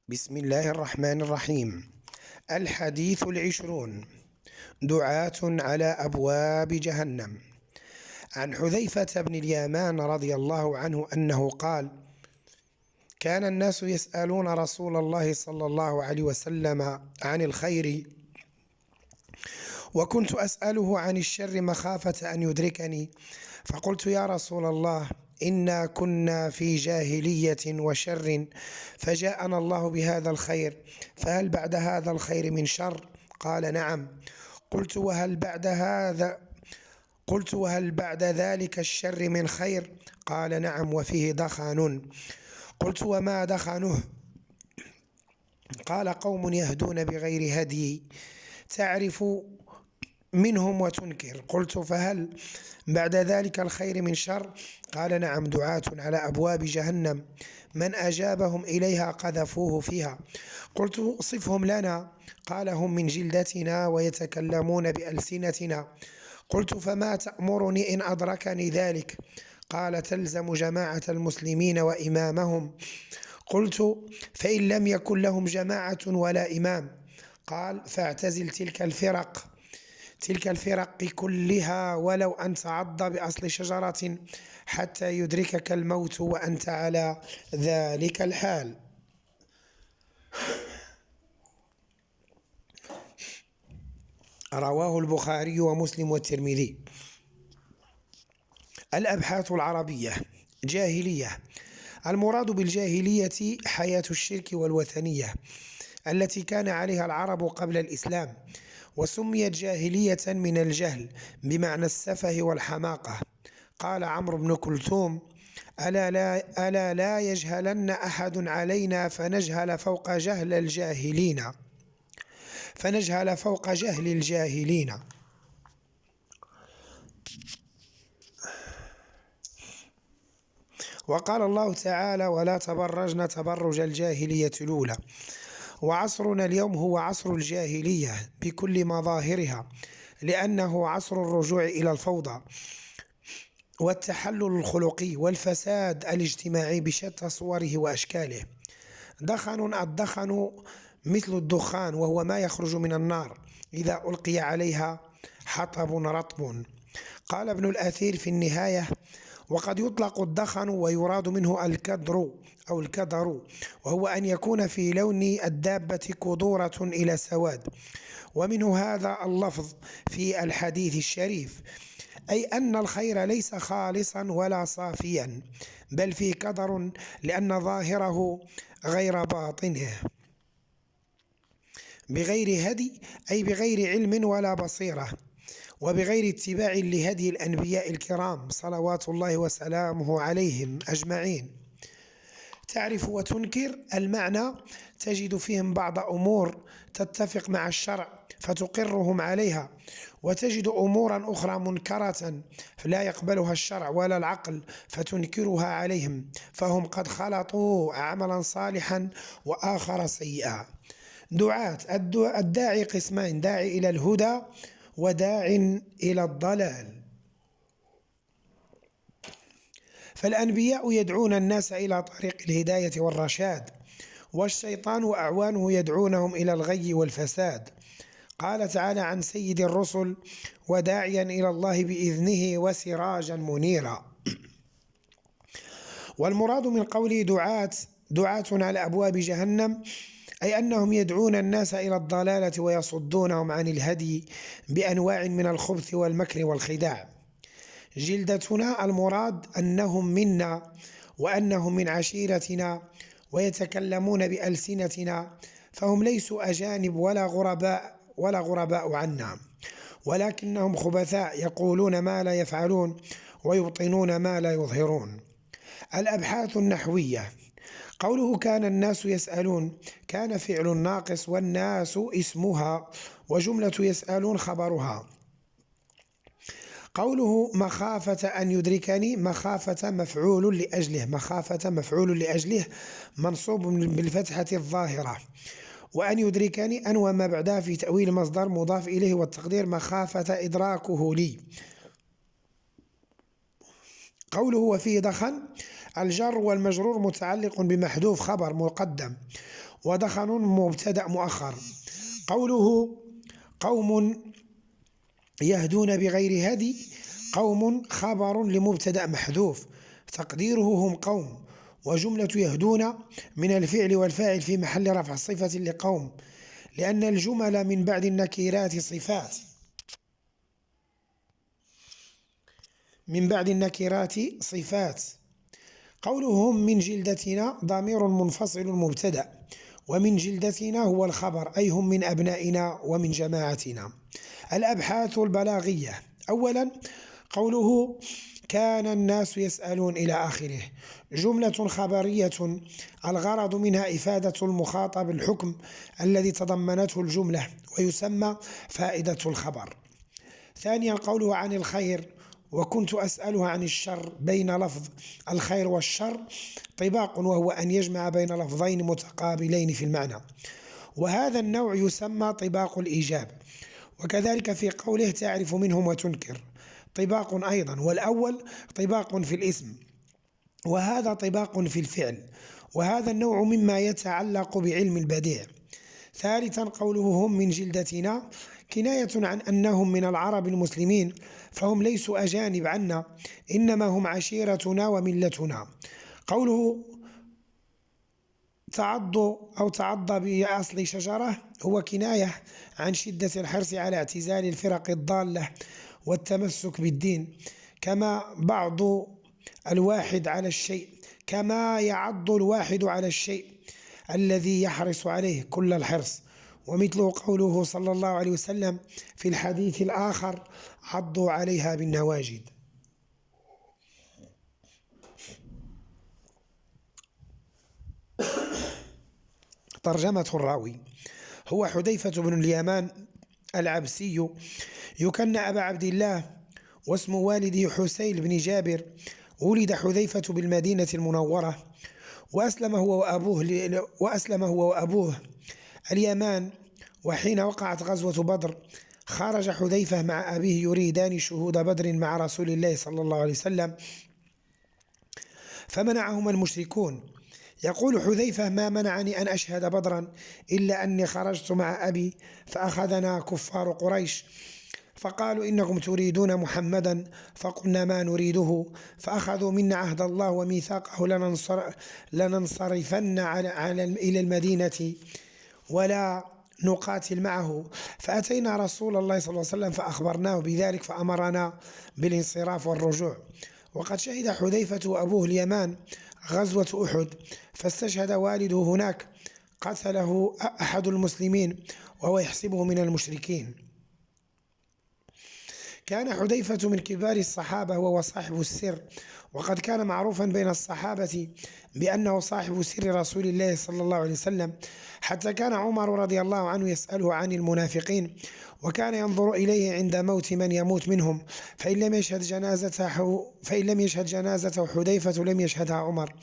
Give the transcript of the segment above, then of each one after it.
بسم الله الرحمن الرحيم. الحديث 20. دعاة على أبواب جهنم. عن حذيفة بن اليمان رضي الله عنه أنه قال: كان الناس يسألون رسول الله صلى الله عليه وسلم عن الخير، وكنت أسأله عن الشر مخافة أن يدركني، فقلت: يا رسول الله، إنا كنا في جاهلية وشر، فجاءنا الله بهذا الخير، فهل بعد هذا الخير من شر؟ قال: نعم. قلت: وهل بعد ذلك الشر من خير؟ قال: نعم، وفيه دخن. قلت: وما دخنه؟ قال: قوم يهدون بغير هدي، تعرف منهم وتنكر. قلت: فهل بعد ذلك الخير من شر؟ قال: نعم، دعاة على أبواب جهنم، من أجابهم إليها قذفوه فيها. قلت: صفهم لنا. قال: هم من جلدتنا ويتكلمون بألسنتنا. قلت: فما تأمرني إن أدركني ذلك؟ قال: تلزم جماعة المسلمين وإمامهم. قلت: فإن لم يكن لهم جماعة ولا إمام؟ قال: فاعتزل تلك الفرق كلها، ولو أن تعض بأصل شجرة حتى يدركك الموت وأنت على ذلك الحال. رواه البخاري ومسلم والترمذي. الأبحاث العربية. جاهلية. المراد بالجاهلية حياة الشرك والوثنية التي كان عليها العرب قبل الإسلام، وسميت جاهلية من الجهل بمعنى السفه والحماقة. قال عمرو بن كلثوم: ألا لا يجهلن أحد علينا فنجهل فوق جهل الجاهلين. وقال الله تعالى: ولا تبرجن تبرج الجاهلية الأولى. وعصرنا اليوم هو عصر الجاهلية بكل مظاهرها، لأنه عصر الرجوع إلى الفوضى والتحلل الخلقي والفساد الاجتماعي بشتى صوره وأشكاله. الدخن مثل الدخان، وهو ما يخرج من النار إذا ألقي عليها حطب رطب. قال ابن الأثير في النهاية: وقد يطلق الدخن ويراد منه الكدر، وهو أن يكون في لون الدابة كدورة إلى سواد، ومنه هذا اللفظ في الحديث الشريف، أي أن الخير ليس خالصا ولا صافيا، بل فيه كدر، لأن ظاهره غير باطنه. بغير هدي أي بغير علم ولا بصيرة، وبغير اتباع لهدي الأنبياء الكرام صلوات الله وسلامه عليهم أجمعين. تعرف وتنكر. المعنى: تجد فيهم بعض أمور تتفق مع الشرع فتقرهم عليها، وتجد أمورا أخرى منكرة لا يقبلها الشرع ولا العقل فتنكرها عليهم، فهم قد خلطوا عملا صالحا وآخر سيئا. دعاة. الداعي قسمين: داعي إلى الهدى وداع إلى الضلال. فالأنبياء يدعون الناس إلى طريق الهداية والرشاد، والشيطان وأعوانه يدعونهم إلى الغي والفساد. قال تعالى عن سيد الرسل: وداعيا إلى الله بإذنه وسراجا منيرا. والمراد من قوله دعاة على أبواب جهنم، أي أنهم يدعون الناس إلى الضلالة ويصدونهم عن الهدي بأنواع من الخبث والمكر والخداع. جلدتنا، المراد أنهم منا وأنهم من عشيرتنا ويتكلمون بألسنتنا، فهم ليسوا أجانب ولا غرباء عنا، ولكنهم خبثاء يقولون ما لا يفعلون ويبطنون ما لا يظهرون. الأبحاث النحوية. قوله كان الناس يسألون، كان فعل ناقص والناس اسمها، وجملة يسألون خبرها. قوله مخافة أن يدركني، مخافة مفعول لأجله منصوب بالفتحة الظاهرة، وأن يدركني أن وما بعدها في تأويل مصدر مضاف إليه، والتقدير مخافة إدراكه لي. قوله وفيه دخن، الجر والمجرور متعلق بمحذوف خبر مقدم، ودخن مبتدأ مؤخر. قوله قوم يهدون بغير هدي، قوم خبر لمبتدأ محذوف تقديره هم قوم، وجملة يهدون من الفعل والفاعل في محل رفع صفة لقوم، لأن الجمل من بعد النكرات صفات، قولهم من جلدتنا ضمير منفصل مبتدأ، ومن جلدتنا هو الخبر، أي هم من أبنائنا ومن جماعتنا. الأبحاث البلاغية. أولا، قوله كان الناس يسألون إلى آخره، جملة خبرية الغرض منها إفادة المخاطب الحكم الذي تضمنته الجملة، ويسمى فائدة الخبر. ثانيا، قوله عن الخير وكنت أسأله عن الشر، بين لفظ الخير والشر طباق، وهو أن يجمع بين لفظين متقابلين في المعنى، وهذا النوع يسمى طباق الإيجاب. وكذلك في قوله تعرف منهم وتنكر طباق أيضا، والأول طباق في الاسم، وهذا طباق في الفعل، وهذا النوع مما يتعلق بعلم البديع. ثالثا، قوله هم من جلدتنا كناية عن أنهم من العرب المسلمين، فهم ليسوا أجانب عنا، إنما هم عشيرتنا وملتنا. قوله تعض بأصل شجرة هو كناية عن شدة الحرص على اعتزال الفرق الضالة والتمسك بالدين، كما يعض الواحد على الشيء الذي يحرص عليه كل الحرص. ومثل قوله صلى الله عليه وسلم في الحديث الآخر عضوا عليها بالنواجذ. ترجمة الراوي. هو حذيفة بن اليمان العبسي، يكنى أبا عبد الله، واسم والده حسين بن جابر. ولد حذيفة بالمدينة المنورة، وأسلم هو وأبوه اليمان. وحين وقعت غزوة بدر خرج حذيفة مع أبيه يريدان شهود بدر مع رسول الله صلى الله عليه وسلم، فمنعهما المشركون. يقول حذيفة ما منعني أن أشهد بدرا إلا أني خرجت مع أبي فأخذنا كفار قريش، فقالوا إنكم تريدون محمدا، فقلنا ما نريده، فأخذوا منا عهد الله وميثاقه لننصرفن إلى المدينة ولا نقاتل معه. فأتينا رسول الله صلى الله عليه وسلم فأخبرناه بذلك، فأمرنا بالانصراف والرجوع. وقد شهد حذيفة وأبوه اليمان غزوة أحد، فاستشهد والده هناك، قتله أحد المسلمين وهو يحسبه من المشركين. كان حذيفة من كبار الصحابة وهو صاحب السر، وقد كان معروفا بين الصحابة بأنه صاحب سر رسول الله صلى الله عليه وسلم، حتى كان عمر رضي الله عنه يسأله عن المنافقين، وكان ينظر إليه عند موت من يموت منهم، فإن لم يشهد جنازته حذيفة لم يشهدها عمر.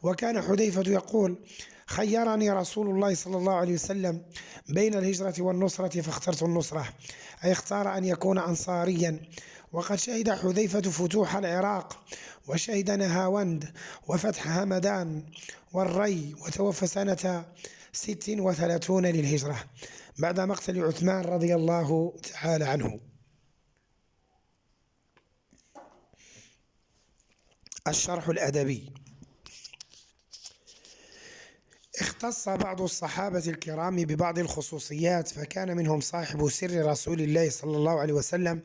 وكان حذيفة يقول خيرني رسول الله صلى الله عليه وسلم بين الهجرة والنصرة فاخترت النصرة، أي اختار أن يكون أنصاريا. وقد شهد حذيفة فتوح العراق، وشهد نهاوند وفتح همدان والري، وتوفى سنة 36 للهجرة بعد مقتل عثمان رضي الله تعالى عنه. الشرح الأدبي. اختص بعض الصحابة الكرام ببعض الخصوصيات، فكان منهم صاحب سر رسول الله صلى الله عليه وسلم،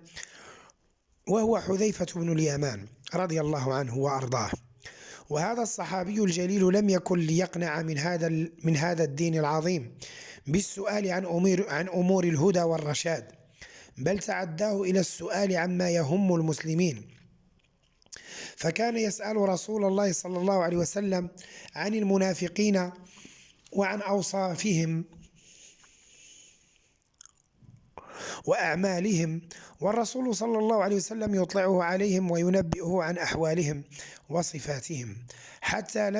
وهو حذيفة بن اليمان رضي الله عنه وأرضاه. وهذا الصحابي الجليل لم يكن ليقنع من هذا الدين العظيم بالسؤال عن أمور الهدى والرشاد، بل تعداه إلى السؤال عما يهم المسلمين، فكان يسأل رسول الله صلى الله عليه وسلم عن المنافقين وعن أوصافهم وأعمالهم، والرسول صلى الله عليه وسلم يطلعه عليهم وينبئه عن أحوالهم وصفاتهم، حتى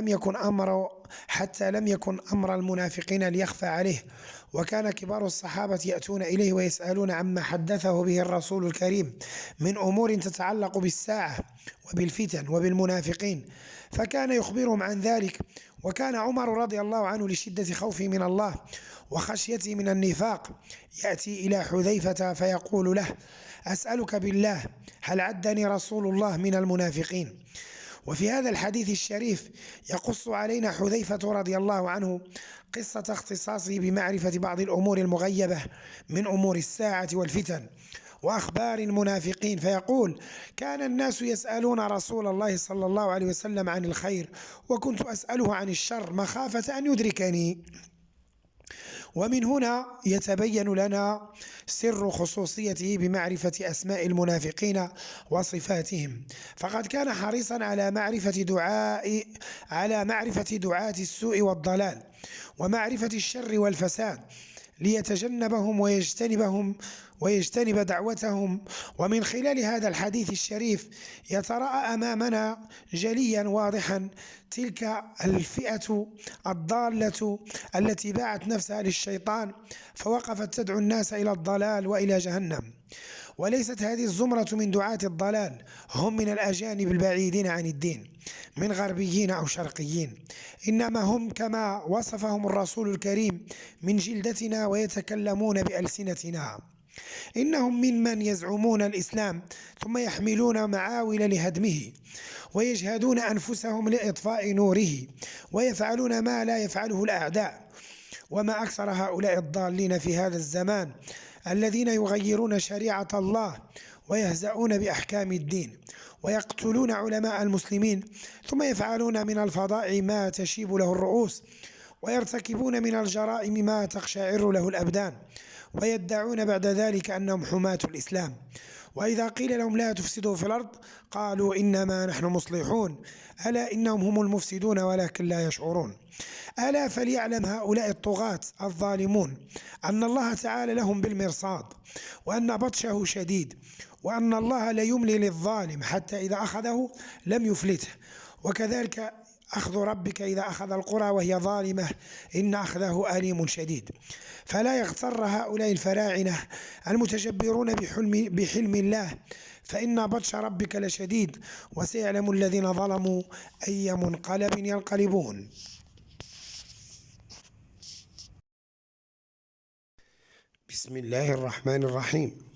لم يكن أمر المنافقين ليخفى عليه. وكان كبار الصحابة يأتون إليه ويسألون عما حدثه به الرسول الكريم من أمور تتعلق بالساعة وبالفتن وبالمنافقين، فكان يخبرهم عن ذلك. وكان عمر رضي الله عنه لشدة خوفه من الله وخشيته من النفاق يأتي إلى حذيفة فيقول له: أسألك بالله، هل عدني رسول الله من المنافقين؟ وفي هذا الحديث الشريف يقص علينا حذيفة رضي الله عنه قصة اختصاصه بمعرفة بعض الأمور المغيبة من أمور الساعة والفتن وأخبار المنافقين، فيقول: كان الناس يسألون رسول الله صلى الله عليه وسلم عن الخير، وكنت أسأله عن الشر مخافة أن يدركني. ومن هنا يتبين لنا سر خصوصيته بمعرفة أسماء المنافقين وصفاتهم، فقد كان حريصا على معرفة دعاة السوء والضلال ومعرفة الشر والفساد ليتجنبهم ويجتنب دعوتهم. ومن خلال هذا الحديث الشريف يتراءى أمامنا جليا واضحا تلك الفئة الضالة التي باعت نفسها للشيطان فوقفت تدعو الناس إلى الضلال وإلى جهنم. وليست هذه الزمرة من دعاة الضلال هم من الأجانب البعيدين عن الدين من غربيين أو شرقيين، إنما هم كما وصفهم الرسول الكريم من جلدتنا ويتكلمون بألسنتنا. إنهم ممن يزعمون الإسلام ثم يحملون معاول لهدمه ويجهدون أنفسهم لإطفاء نوره ويفعلون ما لا يفعله الأعداء. وما أكثر هؤلاء الضالين في هذا الزمان الذين يغيرون شريعة الله ويهزؤون بأحكام الدين ويقتلون علماء المسلمين، ثم يفعلون من الفظائع ما تشيب له الرؤوس ويرتكبون من الجرائم ما تقشعر له الأبدان، ويدعون بعد ذلك أنهم حماة الإسلام. وإذا قيل لهم لا تفسدوا في الأرض قالوا إنما نحن مصلحون، ألا إنهم هم المفسدون ولكن لا يشعرون. ألا فليعلم هؤلاء الطغاة الظالمون أن الله تعالى لهم بالمرصاد، وأن بطشه شديد، وأن الله لا يملي للظالم حتى إذا أخذه لم يفلته، وكذلك أخذ ربك إذا أخذ القرى وهي ظالمة إن أخذه أليم شديد. فلا يغتر هؤلاء الفراعنة المتجبرون بحلم الله، فإن بطش ربك لشديد، وسيعلم الذين ظلموا أي منقلب ينقلبون. بسم الله الرحمن الرحيم.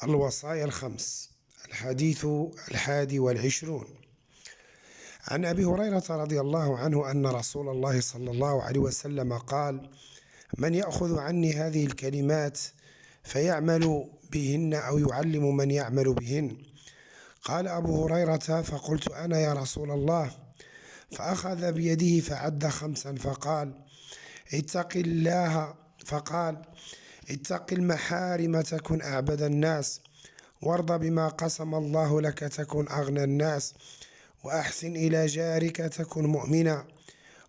الوصايا الخمس. الحديث 21. عن أبي هريرة رضي الله عنه أن رسول الله صلى الله عليه وسلم قال: من يأخذ عني هذه الكلمات فيعمل بهن أو يعلم من يعمل بهن. قال أبو هريرة: فقلت أنا يا رسول الله. فأخذ بيده فعد 5 فقال: اتق الله. فقال: اتق المحارم تكن أعبد الناس، وارض بما قسم الله لك تكن أغنى الناس، وأحسن إلى جارك تكن مؤمنا،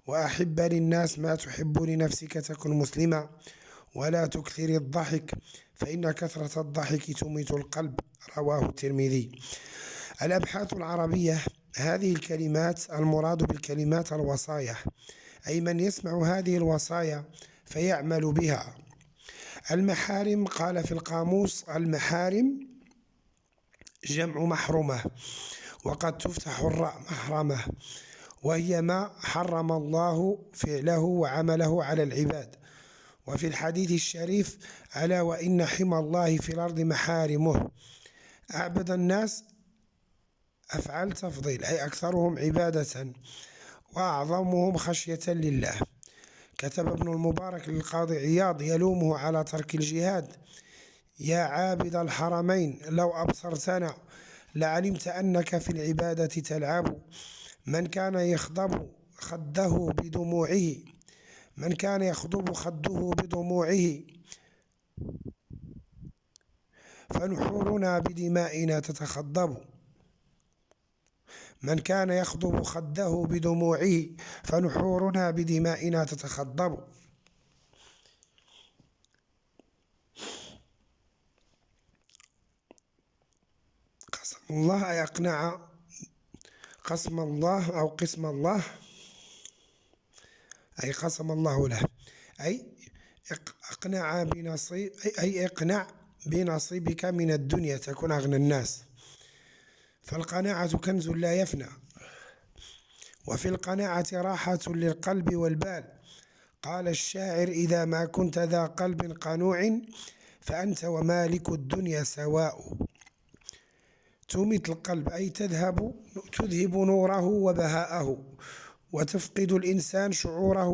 وأحب للناس ما تحب لنفسك تكن مسلما، ولا تكثر الضحك فإن كثرة الضحك تميت القلب. رواه الترمذي. الأبحاث العربية: هذه الكلمات المراد بالكلمات الوصايا، أي من يسمع هذه الوصايا فيعمل بها. المحارم: قال في القاموس: المحارم جمع محرمة، وقد تفتح الراء محرمة، وهي ما حرم الله فعله وعمله على العباد. وفي الحديث الشريف: ألا وإن حمى الله في الأرض محارمه. أعبد الناس أفعل تفضيل، أي أكثرهم عبادة وأعظمهم خشية لله. كتب ابن المبارك للقاضي عياض يلومه على ترك الجهاد: يا عابد الحرمين لو أبصرتنا لعلمت أنك في العبادة تلعب. من كان يخضب خده بدموعه فنحورنا بدمائنا تتخضب. من كان يخضب خده بدموعه فنحورنا بدمائنا تتخضب. قسم الله أي أقنع قسم الله أو قسم الله، أي قسم الله له، أي أقنع بنصيب، أي اقنع بنصيبك من الدنيا تكون أغنى الناس. فالقناعة كنز لا يفنى، وفي القناعة راحة للقلب والبال. قال الشاعر: إذا ما كنت ذا قلب قنوع فأنت ومالك الدنيا سواء. تميت القلب أي تذهب نوره وبهاءه، وتفقد الإنسان شعوره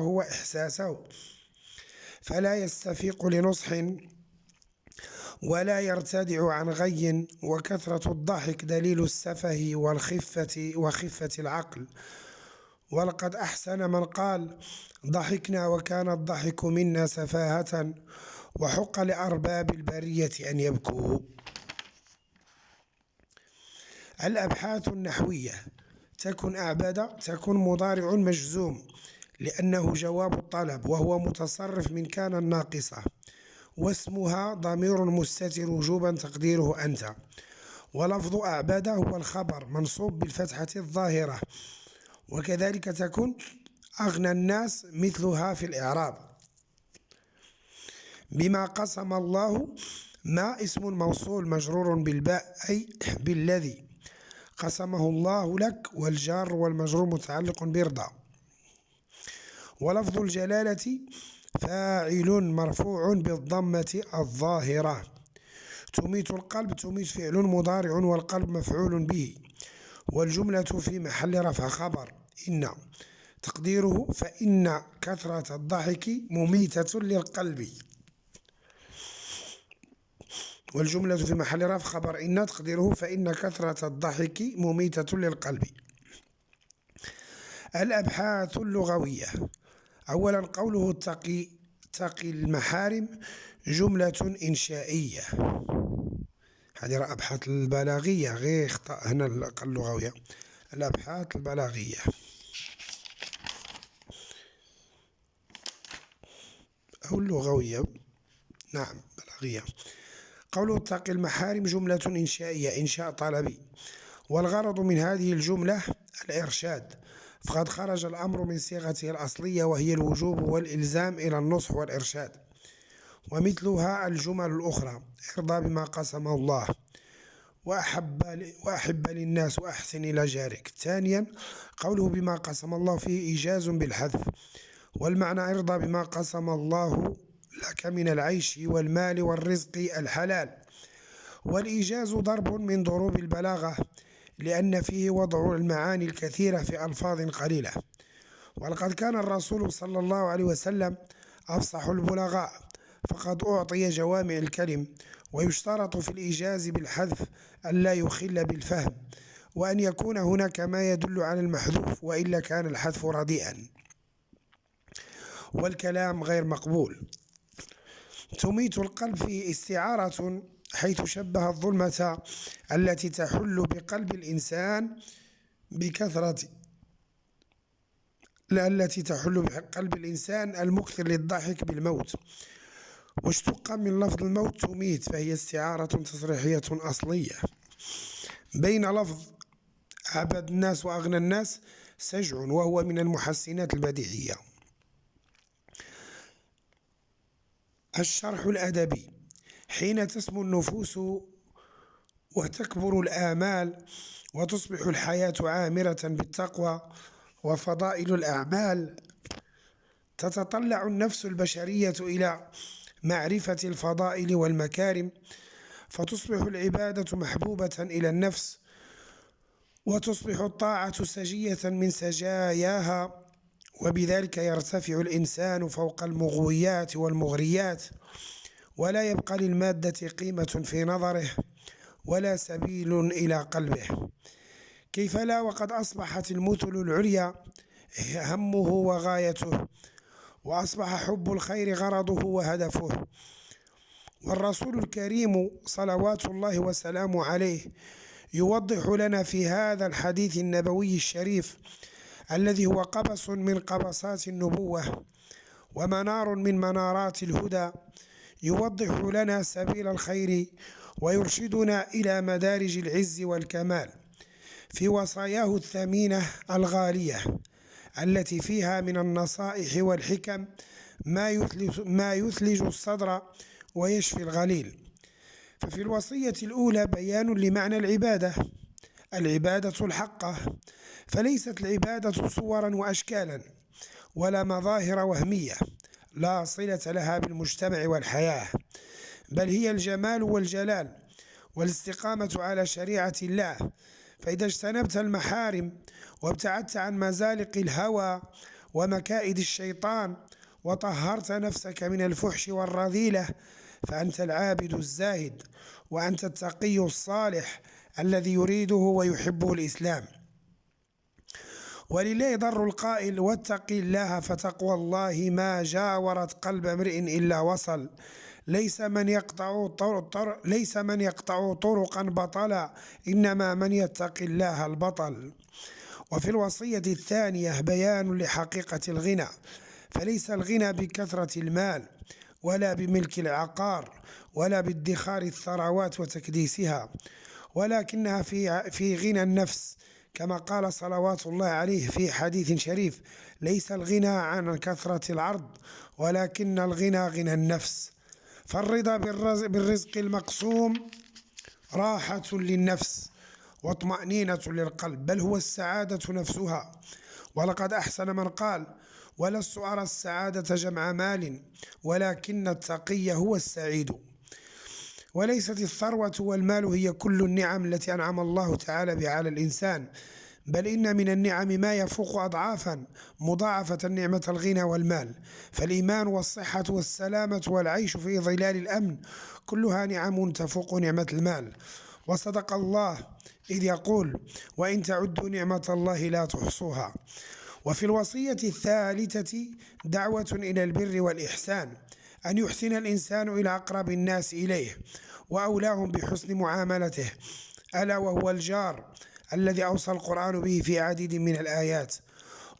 وإحساسه، فلا يستفيق لنصح ولا يرتدع عن غي. وكثرة الضحك دليل السفه وخفة العقل. ولقد أحسن من قال: ضحكنا وكان الضحك منا سفاهة، وحق لأرباب البرية أن يبكوا. الأبحاث النحوية تكن أعبد، تكن مضارع مجزوم لأنه جواب الطلب، وهو متصرف من كان الناقصة، واسمها ضمير مستتر وجوبا تقديره أنت. ولفظ أعبد هو الخبر منصوب بالفتحة الظاهرة. وكذلك تكون أغنى الناس مثلها في الإعراب. بما قسم الله، ما اسم موصول مجرور بالباء أي بالذي قسمه الله لك، والجار والمجرور متعلق برضا. ولفظ الجلالة فاعل مرفوع بالضمة الظاهرة. تميت القلب، تميت فعل مضارع والقلب مفعول به، والجملة في محل رفع خبر إن، تقديره فإن كثرة الضحك مميتة للقلب. والجملة في محل رفع خبر إن، تقديره فإن كثرة الضحك مميتة للقلب. الأبحاث اللغوية: أولا قوله تقي المحارم جملة إنشائية. هذه أبحاث البلاغية، غير خطأ هنا اللغوية. الأبحاث البلاغية: أو اللغوية، نعم بلاغية. قوله تقي المحارم جملة إنشائية، إنشاء طلبي. والغرض من هذه الجملة الإرشاد، فقد خرج الأمر من صيغته الأصلية وهي الوجوب والإلزام إلى النصح والإرشاد. ومثلها الجمل الأخرى: ارضى بما قسم الله، وأحب للناس، وأحسن إلى جارك. ثانيا قوله بما قسم الله فيه إيجاز بالحذف، والمعنى ارضى بما قسم الله لك من العيش والمال والرزق الحلال. والإيجاز ضرب من ضروب البلاغة، لأن فيه وضع المعاني الكثيرة في ألفاظ قليلة. ولقد كان الرسول صلى الله عليه وسلم أفصح البلغاء، فقد أعطي جوامع الكلم. ويشترط في الإيجاز بالحذف ألا يخل بالفهم، وأن يكون هناك ما يدل على المحذوف، وإلا كان الحذف رديئا والكلام غير مقبول. تميت القلب فيه استعارة، حيث شبه الظلمة التي تحل بقلب الإنسان المكثر للضحك بالموت. واشتق من لفظ الموت تميت، فهي استعارة تصريحية أصلية. بين لفظ أعبد الناس وأغنى الناس سجع، وهو من المحسنات البديعية. الشرح الأدبي: حين تسمو النفوس وتكبر الآمال وتصبح الحياة عامرة بالتقوى وفضائل الأعمال، تتطلع النفس البشرية إلى معرفة الفضائل والمكارم، فتصبح العبادة محبوبة إلى النفس، وتصبح الطاعة سجية من سجاياها، وبذلك يرتفع الإنسان فوق المغويات والمغريات، ولا يبقى للمادة قيمة في نظره ولا سبيل إلى قلبه. كيف لا، وقد أصبحت المثل العليا همه وغايته، وأصبح حب الخير غرضه وهدفه. والرسول الكريم صلوات الله وسلامه عليه يوضح لنا في هذا الحديث النبوي الشريف، الذي هو قبس من قبسات النبوة ومنار من منارات الهدى، يوضح لنا سبيل الخير ويرشدنا إلى مدارج العز والكمال في وصاياه الثمينة الغالية التي فيها من النصائح والحكم ما يثلج الصدر ويشفي الغليل. ففي الوصية الأولى بيان لمعنى العبادة الحقة، فليست العبادة صورا وأشكالا ولا مظاهر وهمية لا صلة لها بالمجتمع والحياة، بل هي الجمال والجلال والاستقامة على شريعة الله. فإذا اجتنبت المحارم وابتعدت عن مزالق الهوى ومكائد الشيطان وطهرت نفسك من الفحش والرذيلة فأنت العابد الزاهد، وأنت التقي الصالح الذي يريده ويحبه الإسلام. ولله ضر القائل: واتق الله فتقوى الله ما جاورت قلب امرئ إلا وصل، ليس من يقطع طرقا بطلا، إنما من يتق الله البطل. وفي الوصية الثانية بيان لحقيقة الغنى، فليس الغنى بكثرة المال ولا بملك العقار ولا بادخار الثروات وتكديسها، ولكنها في غنى النفس، كما قال صلوات الله عليه في حديث شريف: ليس الغنى عن كثرة العرض ولكن الغنى غنى النفس. فالرضا بالرزق المقسوم راحة للنفس واطمأنينة للقلب، بل هو السعادة نفسها. ولقد أحسن من قال: ولست أرى السعادة جمع مال ولكن التقي هو السعيد. وليست الثروة والمال هي كل النعم التي أنعم الله تعالى بها على الإنسان، بل إن من النعم ما يفوق أضعافا مضاعفة نعمة الغنى والمال، فالإيمان والصحة والسلامة والعيش في ظلال الأمن كلها نعم تفوق نعمة المال. وصدق الله إذ يقول: وإن تعدوا نعمة الله لا تحصوها. وفي الوصية الثالثة دعوة إلى البر والإحسان، أن يحسن الإنسان إلى أقرب الناس إليه وأولاهم بحسن معاملته، ألا وهو الجار الذي أوصى القرآن به في عديد من الآيات.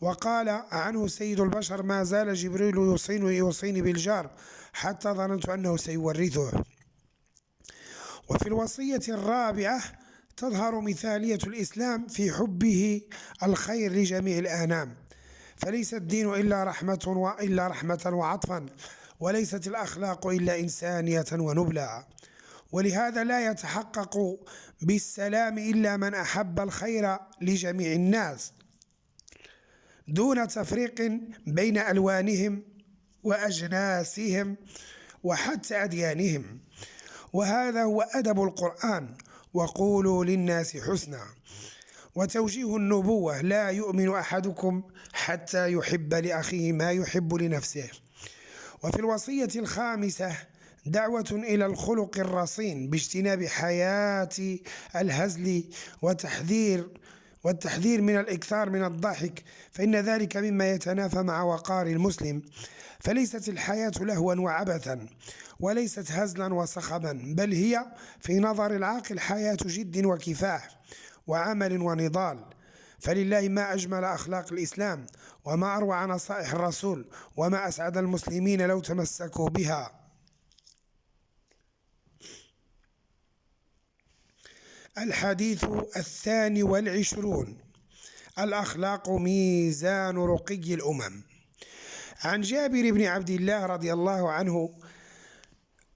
وقال عنه سيد البشر: ما زال جبريل يوصيني بالجار حتى ظننت أنه سيورثه. وفي الوصية الرابعة تظهر مثالية الإسلام في حبه الخير لجميع الأنام، فليس الدين إلا رحمة وعطفا، وليست الأخلاق إلا إنسانية ونبلا. ولهذا لا يتحقق بالسلام إلا من أحب الخير لجميع الناس دون تفريق بين ألوانهم وأجناسهم وحتى أديانهم. وهذا هو أدب القرآن: وقولوا للناس حسنا. وتوجيه النبوة: لا يؤمن أحدكم حتى يحب لأخيه ما يحب لنفسه. وفي الوصية الخامسة دعوة إلى الخلق الرصين باجتناب حياة الهزل والتحذير من الإكثار من الضحك، فإن ذلك مما يتنافى مع وقار المسلم. فليست الحياة لهوا وعبثا، وليست هزلا وصخبا، بل هي في نظر العاقل حياة جد وكفاح وعمل ونضال. فلله ما أجمل أخلاق الإسلام، وما أروع نصائح الرسول، وما أسعد المسلمين لو تمسكوا بها. الحديث 22: الأخلاق ميزان رقي الأمم. عن جابر بن عبد الله رضي الله عنه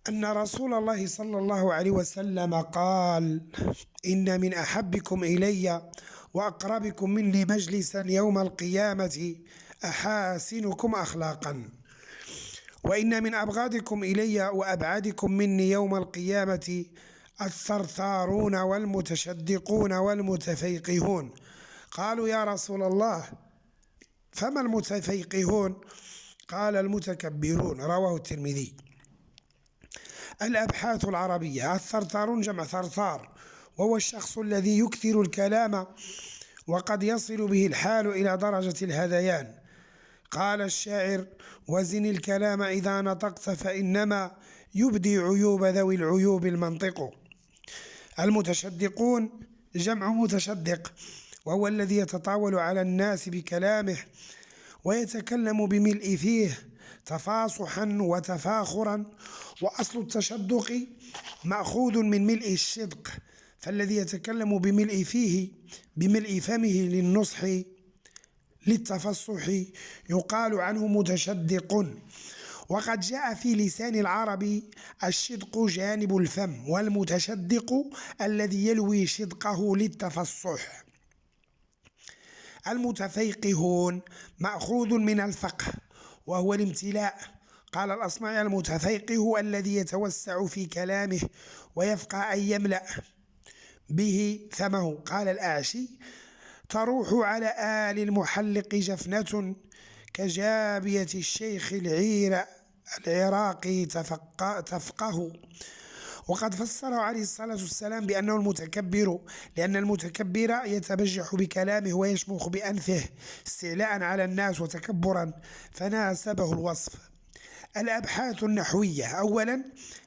أن رسول الله صلى الله عليه وسلم قال: إن من أحبكم إلي وأقربكم مني مجلسا يوم القيامة أحاسنكم أخلاقا، وإن من أبغضكم إلي وأبعدكم مني يوم القيامة الثرثارون والمتشدقون والمتفيقهون. قالوا: يا رسول الله فما المتفيقهون؟ قال: المتكبرون. رواه الترمذي. الأبحاث العربية: الثرثارون جمع ثرثار، وهو الشخص الذي يكثر الكلام وقد يصل به الحال إلى درجة الهذيان. قال الشاعر: وزن الكلام إذا نطقت فإنما يبدي عيوب ذوي العيوب المنطق. المتشدقون جمع متشدق، وهو الذي يتطاول على الناس بكلامه ويتكلم بملء فيه، تفاصحا وتفاخرا. وأصل التشدق مأخوذ من ملء الشدق، فالذي يتكلم بملء فمه للنصح للتفصح يقال عنه متشدق. وقد جاء في لسان العرب الشدق جانب الفم، والمتشدق الذي يلوي شدقه للتفصح. المتفيقهون مأخوذ من الفقه وهو الامتلاء. قال الأصمعي: المتفيقه الذي يتوسع في كلامه ويفقه أن يملأ به فمه. قال الأعشي: تروح على آل المحلق جفنة كجابية الشيخ العراقي تفقه. وقد فسره عليه الصلاة والسلام بأنه المتكبر، لأن المتكبر يتبجح بكلامه ويشمخ بأنفه استعلاء على الناس وتكبرا، فناسبه الوصف. الأبحاث النحوية: أولا،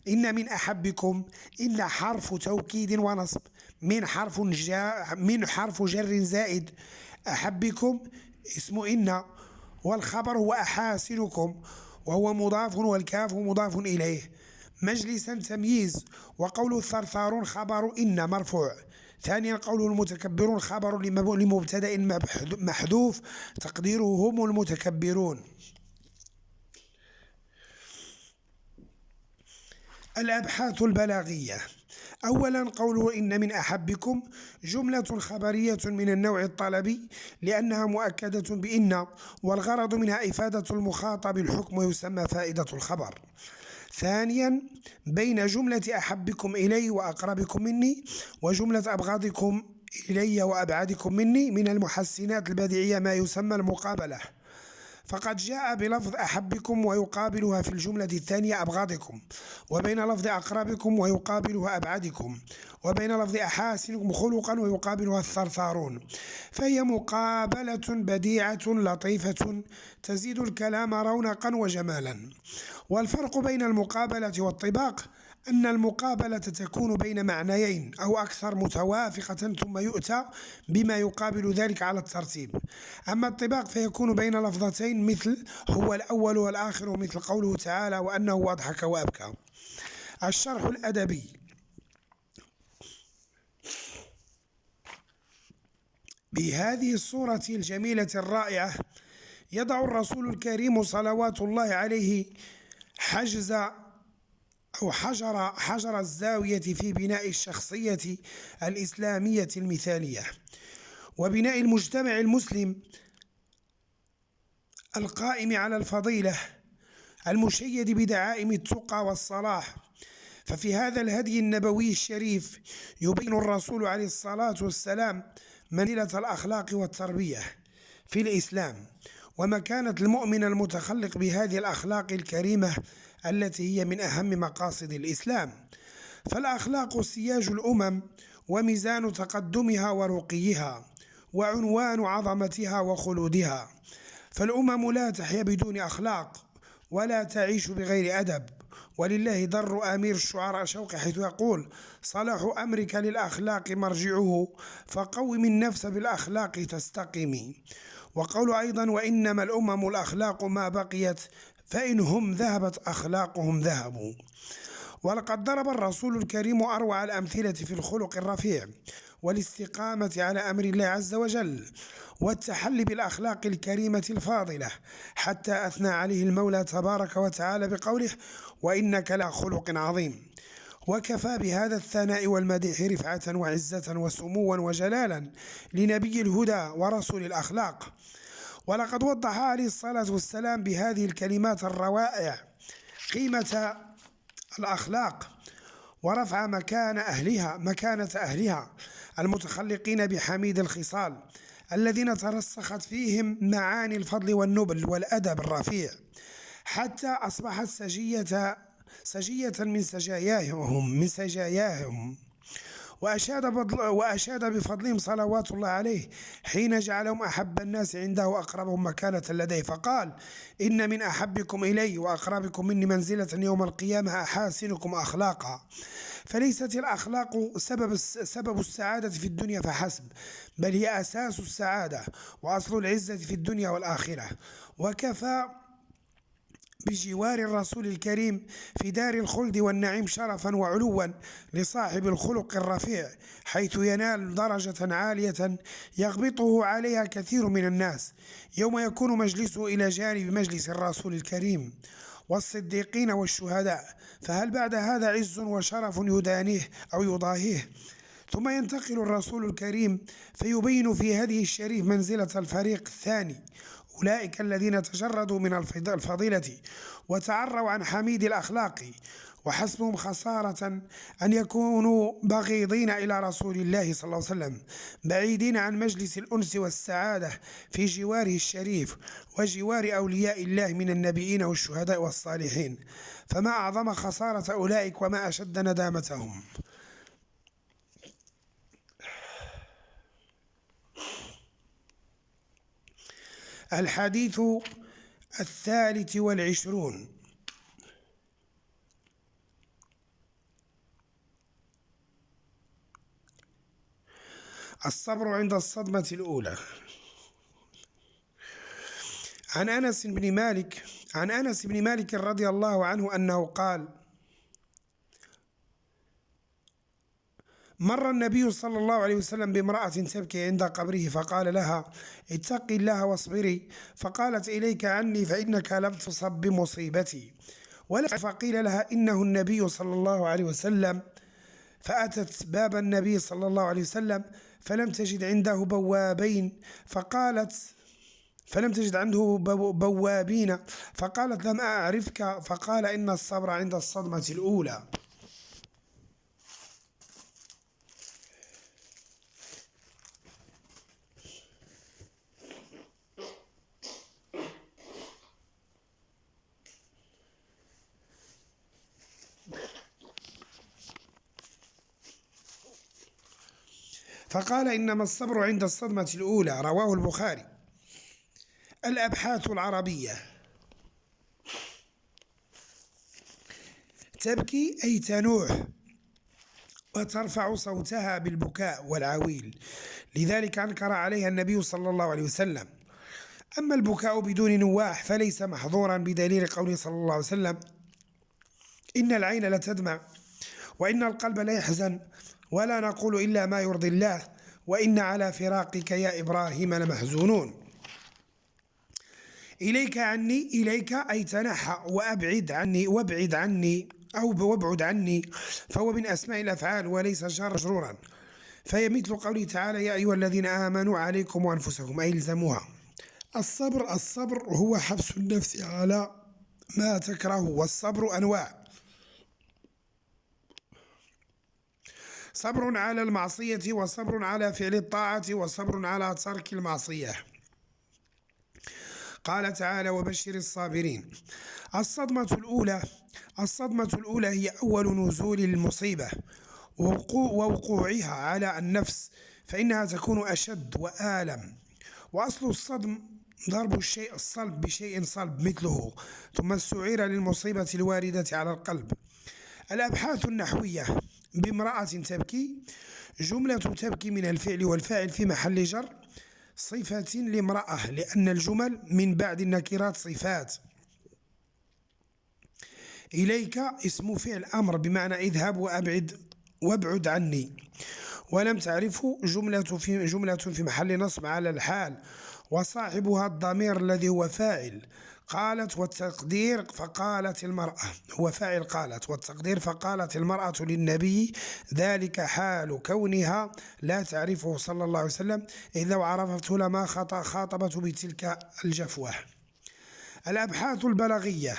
إن من أحبكم إن حرف توكيد ونصب، من حرف جر زائد، أحبكم اسم إن، والخبر هو أحاسنكم وهو مضاف والكاف مضاف إليه. مجلسا تمييز، وقول الثرثارون خبر إن مرفوع. ثانيا، قول المتكبرون خبر لمبتدأ محذوف تقديره هم المتكبرون. الأبحاث البلاغية: أولا، قوله إن من أحبكم جملة خبرية من النوع الطلبي لأنها مؤكدة بإن، والغرض منها إفادة المخاطب الحكم ويسمى فائدة الخبر. ثانيا، بين جملة أحبكم إلي وأقربكم مني وجملة أبغضكم إلي وأبعدكم مني من المحسنات البديعية ما يسمى المقابلة، فقد جاء بلفظ أحبكم ويقابلها في الجملة الثانية أبغضكم، وبين لفظ أقربكم ويقابلها أبعدكم، وبين لفظ أحاسنكم خلقا ويقابلها الثرثارون، فهي مقابلة بديعة لطيفة تزيد الكلام رونقا وجمالا. والفرق بين المقابلة والطباق أن المقابلة تكون بين معنيين أو أكثر متوافقة ثم يؤتى بما يقابل ذلك على الترتيب، أما الطباق فيكون بين لفظتين مثل هو الأول والآخر، مثل قوله تعالى وأنه أضحك وأبكى. الشرح الأدبي: بهذه الصورة الجميلة الرائعة يضع الرسول الكريم صلوات الله عليه حجر الزاوية في بناء الشخصية الإسلامية المثالية وبناء المجتمع المسلم القائم على الفضيلة المشيد بدعائم التقى والصلاح. ففي هذا الهدي النبوي الشريف يبين الرسول عليه الصلاة والسلام منزلة الأخلاق والتربية في الإسلام ومكانة المؤمن المتخلق بهذه الأخلاق الكريمة التي هي من أهم مقاصد الإسلام. فالأخلاق سياج الأمم وميزان تقدمها ورقيها وعنوان عظمتها وخلودها، فالأمم لا تحيا بدون أخلاق ولا تعيش بغير أدب. ولله در أمير الشعراء شوقي حيث يقول: صلاح أمرك للأخلاق مرجعه فقوم النفس بالأخلاق تستقمي. وقول أيضا: وإنما الأمم الأخلاق ما بقيت فإنهم ذهبت أخلاقهم ذهبوا. ولقد ضرب الرسول الكريم أروع الأمثلة في الخلق الرفيع والاستقامة على أمر الله عز وجل والتحلي بالأخلاق الكريمة الفاضلة، حتى أثنى عليه المولى تبارك وتعالى بقوله: وإنك لخلق عظيم. وكفى بهذا الثناء والمديح رفعة وعزة وسموا وجلالا لنبي الهدى ورسول الأخلاق. ولقد وضح عليه الصلاة والسلام بهذه الكلمات الروائع قيمة الأخلاق ورفع مكانة أهلها المتخلقين بحميد الخصال الذين ترسخت فيهم معاني الفضل والنبل والأدب الرفيع، حتى أصبحت سجية من سجاياهم. وأشاد بفضلهم صلوات الله عليه حين جعلهم أحب الناس عنده وأقربهم مكانة لديه، فقال: إن من أحبكم إلي وأقربكم مني منزلة يوم القيامة أحاسنكم أخلاقا. فليست الأخلاق سبب السعادة في الدنيا فحسب، بل هي أساس السعادة وأصل العزة في الدنيا والآخرة. وكفى بجوار الرسول الكريم في دار الخلد والنعيم شرفا وعلوا لصاحب الخلق الرفيع، حيث ينال درجة عالية يغبطه عليها كثير من الناس يوم يكون مجلسه إلى جانب مجلس الرسول الكريم والصديقين والشهداء. فهل بعد هذا عز وشرف يدانيه أو يضاهيه؟ ثم ينتقل الرسول الكريم فيبين في هذه الشريف منزلة الفريق الثاني، أولئك الذين تجردوا من الفضيلة وتعروا عن حميد الأخلاق، وحسبهم خسارة أن يكونوا بغيضين إلى رسول الله صلى الله عليه وسلم، بعيدين عن مجلس الأنس والسعادة في جواره الشريف وجوار أولياء الله من النبيين والشهداء والصالحين. فما أعظم خسارة أولئك وما أشد ندامتهم. الحديث 23. الصبر عند الصدمة الأولى. عن أنس بن مالك رضي الله عنه أنه قال: مر النبي صلى الله عليه وسلم بامرأة تبكي عند قبره فقال لها: اتقي الله واصبري. فقالت: إليك عني فإنك لم تصب بمصيبتي. فقيل لها: إنه النبي صلى الله عليه وسلم. فأتت باب النبي صلى الله عليه وسلم فلم تجد عنده بوابين فقالت: لم أعرفك. فقال: إن الصبر عند الصدمة الأولى. فقال: إنما الصبر عند الصدمة الأولى. رواه البخاري. الأبحاث العربية. تبكي أي تنوح وترفع صوتها بالبكاء والعويل، لذلك أنكر عليها النبي صلى الله عليه وسلم. أما البكاء بدون نواح فليس محظورا بدليل قوله صلى الله عليه وسلم: إن العين لتدمع وإن القلب لا يحزن ولا نقول إلا ما يرضي الله وإن على فراقك يا إبراهيم لمحزونون. إليك عني، إليك أي تنحى وأبعد عني وابعد عني أو وابعد عني، فهو من أسماء الأفعال وليس مجرورا، فهي مثل قوله تعالى: يا أيها الذين آمنوا عليكم وأنفسكم، أي الزموها. الصبر هو حبس النفس على ما تكره، والصبر أنواع: صبر على المعصية، وصبر على فعل الطاعة، وصبر على ترك المعصية. قال تعالى: وبشر الصابرين. الصدمة الأولى هي أول نزول المصيبة ووقوعها على النفس، فإنها تكون أشد وآلم. وأصل الصدم ضرب الشيء الصلب بشيء صلب مثله، ثم استعير للمصيبة الواردة على القلب. الأبحاث النحوية. بامرأة تبكي، جملة تبكي من الفعل والفاعل في محل جر صفة لامرأة، لأن الجمل من بعد النكرات صفات. إليك اسم فعل أمر بمعنى اذهب وابعد عني. ولم تعرفه جملة في محل نصب على الحال، وصاحبها الضمير الذي هو فاعل. قالت والتقدير فقالت المرأة، هو فاعل قالت، والتقدير فقالت المرأة للنبي، ذلك حال كونها لا تعرفه صلى الله عليه وسلم، إذ لو عرفته لما خاطبته بتلك الجفوة. الأبحاث البلاغية.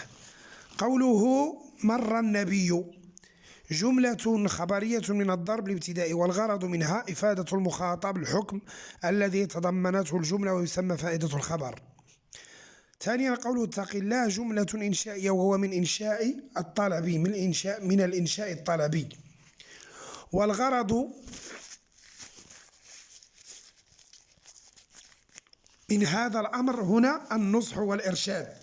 قوله مر النبي جملة خبرية من الضرب الابتدائي، والغرض منها إفادة المخاطب الحكم الذي تضمنته الجملة ويسمى فائدة الخبر. ثانيا قوله اتق الله جملة إنشائية، وهو من إنشاء الطلبي، من الإنشاء الطلبي. والغرض من هذا الأمر هنا النصح والإرشاد.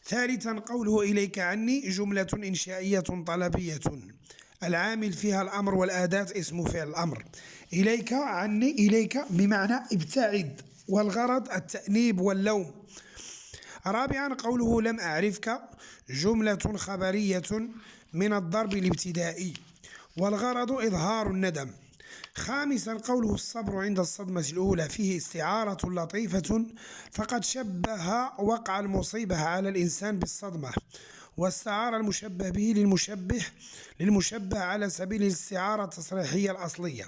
ثالثا قوله إليك عني جملة إنشائية طلبية، العامل فيها الأمر والأداة اسم فعل الأمر. إليك عني، إليك بمعنى ابتعد والغرض التأنيب واللوم. رابعا قوله لم أعرفك جملة خبرية من الضرب الابتدائي، والغرض إظهار الندم. خامسا قوله الصبر عند الصدمة الأولى فيه استعارة لطيفة، فقد شبه وقع المصيبة على الإنسان بالصدمة، واستعار المشبه به للمشبه على سبيل الاستعارة التصريحية الأصلية.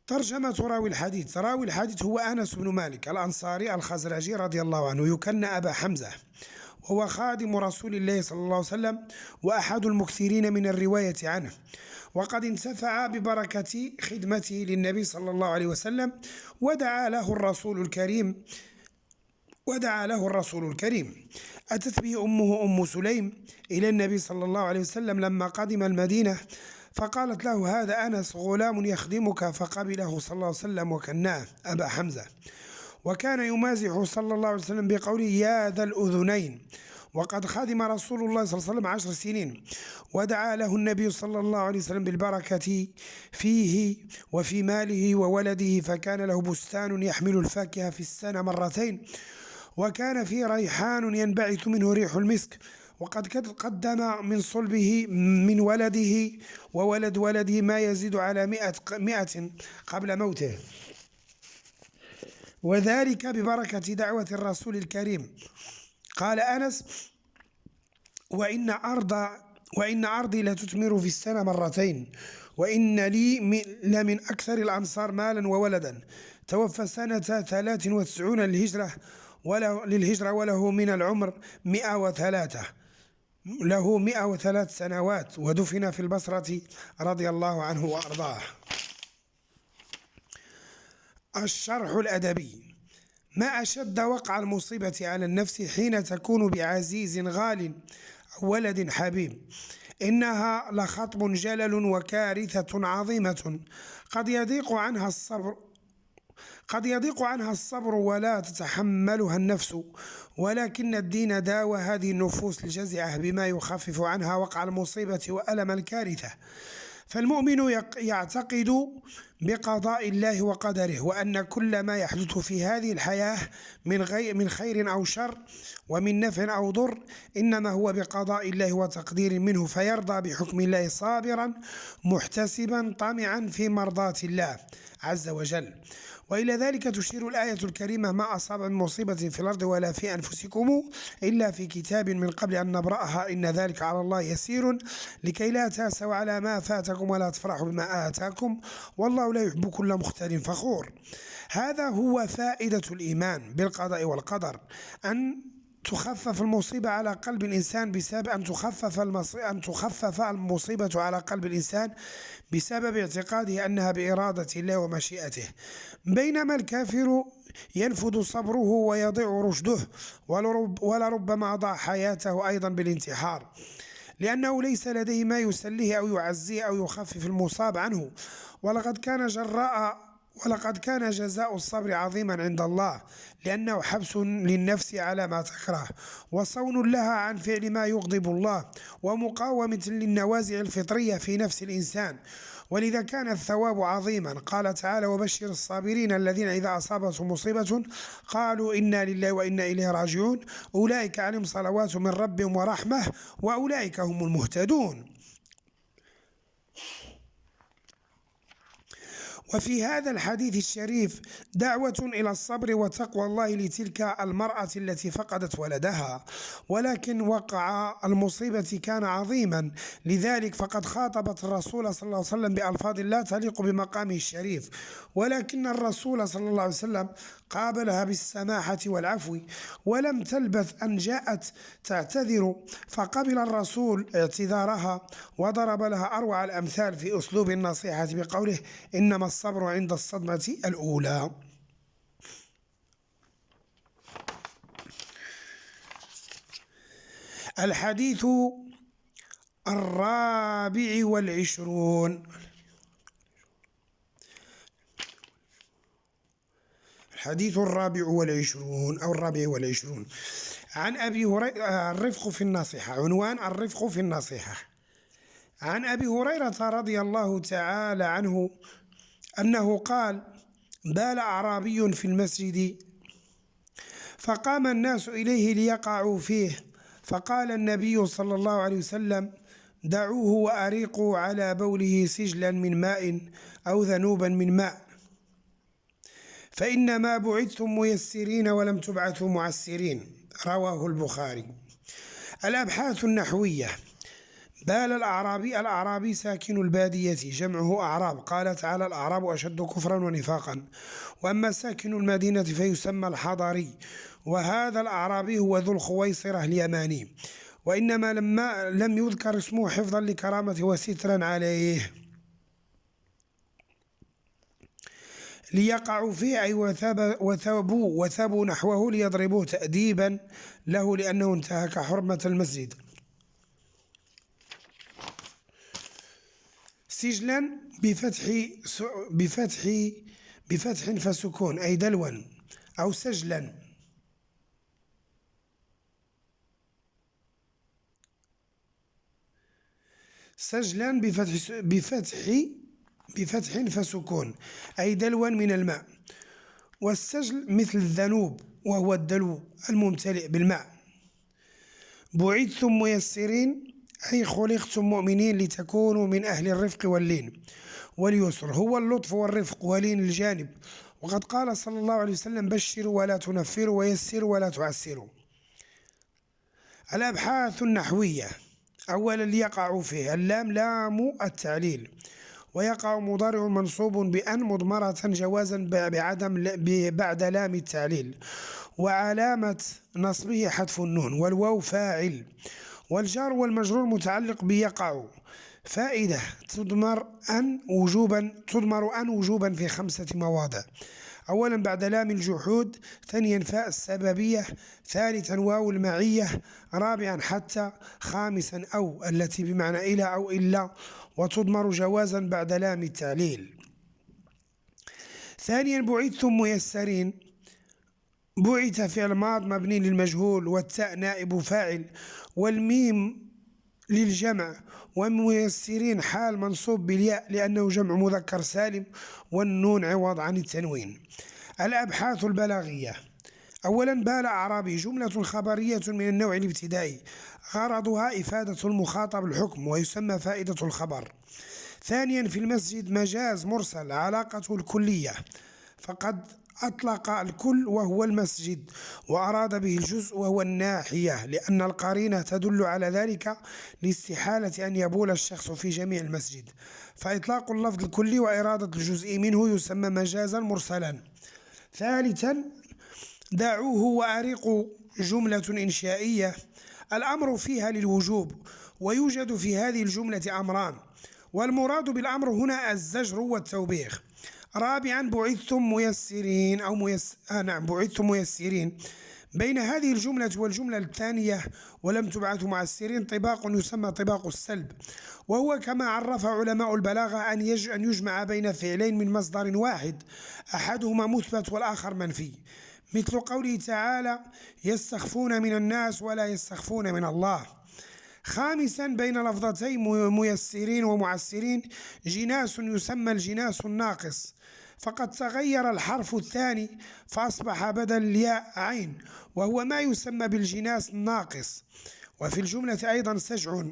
ترجمة راوي الحديث. راوي الحديث هو أنس بن مالك الأنصاري الخزرجي رضي الله عنه، يكنى أبا حمزة، وهو خادم رسول الله صلى الله عليه وسلم وأحد المكثرين من الرواية عنه، وقد انتفع ببركة خدمته للنبي صلى الله عليه وسلم، ودعا له الرسول الكريم. أتت به أمه أم سليم إلى النبي صلى الله عليه وسلم لما قدم المدينة، فقالت له هذا أنس غلام يخدمك، فقبله صلى الله عليه وسلم وكناه أبا حمزة. وكان يمازح صلى الله عليه وسلم بقوله يا ذا الأذنين. وقد خدم رسول الله صلى الله عليه وسلم 10 سنين، ودعا له النبي صلى الله عليه وسلم بالبركة فيه وفي ماله وولده، فكان له بستان يحمل الفاكهة في السنة مرتين، وكان فيه ريحان ينبعث منه ريح المسك، وقد قدم من صلبه من ولده وولد ولده ما يزيد على 100 قبل موته، وذلك ببركة دعوة الرسول الكريم. قال أنس وإن أرضي لتثمر في السنة مرتين، وإن لي لمن أكثر الأنصار مالا وولدا. توفى سنة 93 للهجرة وله من العمر 103 سنوات، ودفن في البصرة رضي الله عنه وأرضاه. الشرح الأدبي. ما أشد وقع المصيبة على النفس حين تكون بعزيز غال أو ولد حبيب، إنها لخطب جلل وكارثة عظيمة قد يضيق عنها الصبر ولا تتحملها النفس، ولكن الدين داوى هذه النفوس الجزعة بما يخفف عنها وقع المصيبة وألم الكارثة. فالمؤمن يعتقد بقضاء الله وقدره، وأن كل ما يحدث في هذه الحياة من خير أو شر ومن نفع أو ضر إنما هو بقضاء الله وتقدير منه، فيرضى بحكم الله صابرا محتسبا طامعا في مرضاة الله عز وجل. وإلى ذلك تشير الآية الكريمة ما أصاب من مصيبة في الأرض ولا في أنفسكم إلا في كتاب من قبل أن نبرأها إن ذلك على الله يسير، لكي لا تأسوا على ما فاتكم ولا تفرحوا بما آتاكم والله لا يحب كل مختال فخور. هذا هو فائدة الإيمان بالقضاء والقدر، أن تخفف المصيبة على قلب الإنسان بسبب أن تخفف المصيبة على قلب الإنسان بسبب اعتقاده أنها بإرادة الله ومشيئته، بينما الكافر ينفذ صبره ويضيع رشده، ولربما ضاع حياته أيضا بالانتحار، لأنه ليس لديه ما يسليه أو يعزيه أو يخفف المصاب عنه. ولقد كان جزاء الصبر عظيما عند الله، لأنه حبس للنفس على ما تكره، وصون لها عن فعل ما يغضب الله، ومقاومة للنوازع الفطرية في نفس الإنسان، ولذا كان الثواب عظيما. قال تعالى وبشر الصابرين الذين إذا أصابتهم مصيبة قالوا إنا لله وإنا إليه راجعون أولئك عليهم صلوات من ربهم ورحمة وأولئك هم المهتدون. وفي هذا الحديث الشريف دعوة إلى الصبر وتقوى الله لتلك المرأة التي فقدت ولدها، ولكن وقع المصيبة كان عظيما، لذلك فقد خاطبت الرسول صلى الله عليه وسلم بألفاظ لا تليق بمقامه الشريف، ولكن الرسول صلى الله عليه وسلم قابلها بالسماحة والعفو، ولم تلبث أن جاءت تعتذر، فقبل الرسول اعتذارها وضرب لها أروع الأمثال في أسلوب النصيحة بقوله إنما الصبر عند الصدمة الأولى. الحديث 24. الحديث 24 أو 24 عن أبي هريرة. الرفق في النصيحة. عنوان الرفق في النصيحة. عن أبي هريرة رضي الله تعالى عنه أنه قال بال أعرابي في المسجد فقام الناس إليه ليقعوا فيه، فقال النبي صلى الله عليه وسلم: دعوه وأريقوا على بوله سجلا من ماء أو ذنوبا من ماء، فإنما بعثتم ميسرين ولم تبعثوا معسرين. رواه البخاري. الأبحاث النحوية: بال الأعرابي ساكن البادية، جمعه أعراب، قال تعالى: الأعراب أشد كفرا ونفاقا. وأما ساكن المدينة فيسمى الحضري، وهذا الأعرابي هو ذو الخويصرة اليماني، وإنما لما لم يذكر اسمه حفظا لكرامته وسترا عليه. ليقعوا فيه أي وثبوا نحوه ليضربوه تأديبا له لأنه انتهك حرمة المسجد. سجلا بفتح فسكون أي دلوا، أو سجلا. سجلا بفتح فسكون أي دلوا من الماء. والسجل مثل الذنوب وهو الدلو الممتلئ بالماء. بعثتم ميسرين أي خلقتم مؤمنين لتكونوا من أهل الرفق واللين. واليسر هو اللطف والرفق ولين الجانب، وقد قال صلى الله عليه وسلم: بشروا ولا تنفروا ويسروا ولا تعسروا. الأبحاث النحوية: أولا ليقع فيه، اللام لام التعليل، ويقع مضارع منصوب بأن مضمرة جوازا بعد لام التعليل، وعلامة نصبه حذف النون، والواو فاعل، والجار والمجرور متعلق بيقع. فائدة: تضمر أن وجوبا في 5 مواضع: أولا بعد لام الجحود، ثانيا فاء السببية، ثالثا واو المعية، رابعا حتى، خامسا أو التي بمعنى إلى أو إلا، وتضمر جوازا بعد لام التعليل. ثانيا بعثتم ميسرين، بعث فعل ماض مبني للمجهول، والتاء نائب فاعل، والميم للجمع، وميسرين حال منصوب بالياء لأنه جمع مذكر سالم، والنون عوض عن التنوين. الأبحاث البلاغية: أولا بال أعرابي جملة خبرية من النوع الابتدائي، غرضها إفادة المخاطب الحكم ويسمى فائدة الخبر. ثانيا في المسجد مجاز مرسل علاقته الكلية، فقد أطلق الكل وهو المسجد وأراد به الجزء وهو الناحية، لأن القرينة تدل على ذلك لاستحالة أن يبول الشخص في جميع المسجد، فإطلاق اللفظ الكلي وإرادة الجزء منه يسمى مجازا مرسلا. ثالثا دعوه وأريقوا جملة إنشائية الأمر فيها للوجوب، ويوجد في هذه الجملة أمران، والمراد بالأمر هنا الزجر والتوبيخ. رابعا بعثتم ميسرين بعثتم ميسرين. بين هذه الجملة والجملة الثانية ولم تبعثوا معسرين طباق يسمى طباق السلب، وهو كما عرف علماء البلاغة أن يجمع بين فعلين من مصدر واحد أحدهما مثبت والآخر منفي، مثل قوله تعالى: يستخفون من الناس ولا يستخفون من الله. خامسا بين لفظتي ميسرين ومعسرين جناس يسمى الجناس الناقص، فقد تغير الحرف الثاني فأصبح بدل الياء عين، وهو ما يسمى بالجناس الناقص. وفي الجملة أيضا سجع.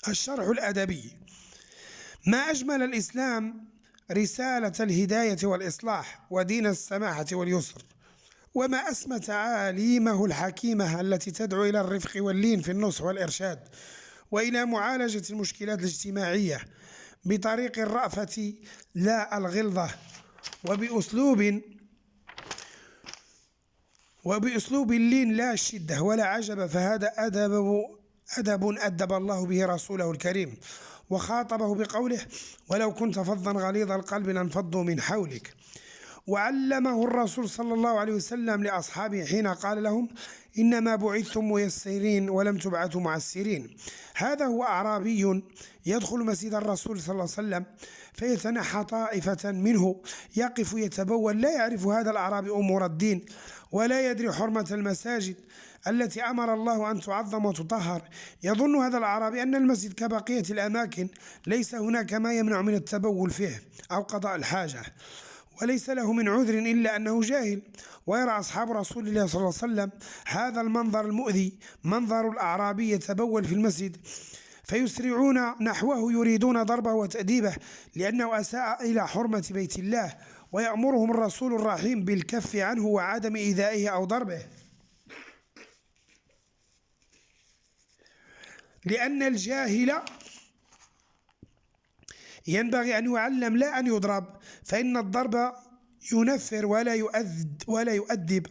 الشرح الأدبي: ما أجمل الإسلام رسالة الهداية والإصلاح ودين السماحة واليسر، وما أسمى تعاليمه الحكيمة التي تدعو إلى الرفق واللين في النصح والإرشاد، وإلى معالجة المشكلات الاجتماعية بطريق الرأفة لا الغلظة، وبأسلوب اللين لا الشدة. ولا عجب، فهذا أدب أدب الله به رسوله الكريم، وخاطبه بقوله: ولو كنت فظا غليظ القلب لانفضوا من حولك. وعلمه الرسول صلى الله عليه وسلم لأصحابه حين قال لهم: إنما بعثتم ميسرين ولم تبعثوا معسرين. هذا هو أعرابي يدخل مسجد الرسول صلى الله عليه وسلم فيتنحى طائفة منه يقف يتبول، لا يعرف هذا الأعرابي أمور الدين ولا يدري حرمة المساجد التي أمر الله أن تعظم وتطهر. يظن هذا الأعرابي أن المسجد كبقية الأماكن ليس هناك ما يمنع من التبول فيه أو قضاء الحاجة، وليس له من عذر إلا أنه جاهل. ويرى أصحاب رسول الله صلى الله عليه وسلم هذا المنظر المؤذي، منظر الأعرابي يتبول في المسجد، فيسرعون نحوه يريدون ضربه وتأديبه لأنه أساء إلى حرمة بيت الله، ويأمرهم الرسول الرحيم بالكف عنه وعدم إيذائه أو ضربه، لأن الجاهل ينبغي أن يعلم لا أن يضرب، فإن الضرب ينفر ولا يؤدب.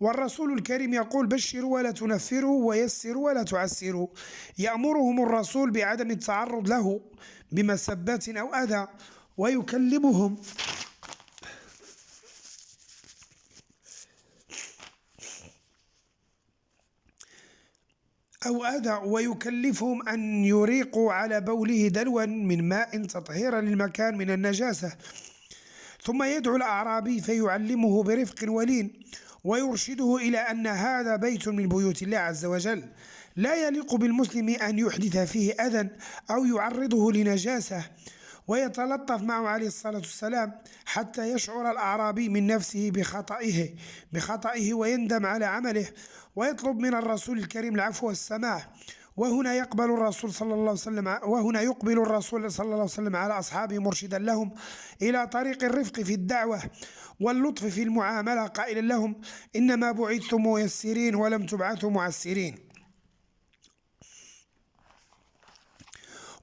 والرسول الكريم يقول: بشروا ولا تنفروا ويسروا ولا تعسروا. يأمرهم الرسول بعدم التعرض له بمسبات أو أذى، ويكلفهم أن يريقوا على بوله دلوا من ماء تطهيرا للمكان من النجاسة. ثم يدعو الأعرابي فيعلمه برفق ولين، ويرشده إلى أن هذا بيت من بيوت الله عز وجل، لا يليق بالمسلم أن يحدث فيه أذى أو يعرضه لنجاسة. ويتلطف معه عليه الصلاة والسلام حتى يشعر الأعرابي من نفسه بخطئه ويندم على عمله، ويطلب من الرسول الكريم العفو والسماح. وهنا يقبل الرسول صلى الله عليه وسلم على أصحابه مرشدا لهم إلى طريق الرفق في الدعوة واللطف في المعاملة، قائلا لهم: إنما بعثتم ميسرين ولم تبعثوا معسرين.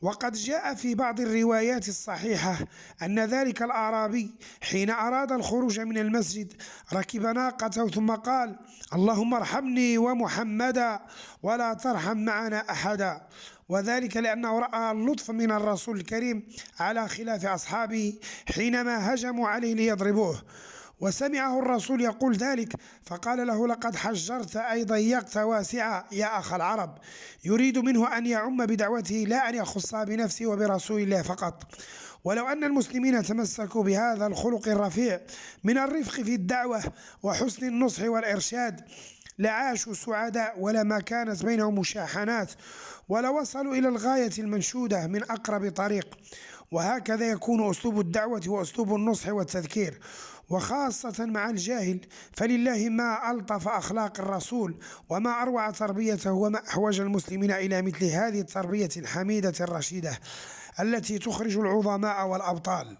وقد جاء في بعض الروايات الصحيحة أن ذلك الأعرابي حين أراد الخروج من المسجد ركب ناقته ثم قال: اللهم ارحمني ومحمدا ولا ترحم معنا أحدا. وذلك لأنه رأى اللطف من الرسول الكريم على خلاف أصحابه حينما هجموا عليه ليضربوه، وسمعه الرسول يقول ذلك فقال له: لقد حجرت أي ضيقت واسعا يا أخ العرب، يريد منه أن يعم بدعوته لا أن يخصها بنفسه وبرسول الله فقط. ولو أن المسلمين تمسكوا بهذا الخلق الرفيع من الرفق في الدعوة وحسن النصح والإرشاد لعاشوا سعداء ولما كانت بينهم مشاحنات، ولوصلوا إلى الغاية المنشودة من أقرب طريق. وهكذا يكون أسلوب الدعوة وأسلوب النصح والتذكير، وخاصة مع الجاهل، فلله ما ألطف أخلاق الرسول وما أروع تربيته، وما أحوج المسلمين إلى مثل هذه التربية الحميدة الرشيدة التي تخرج العظماء والأبطال.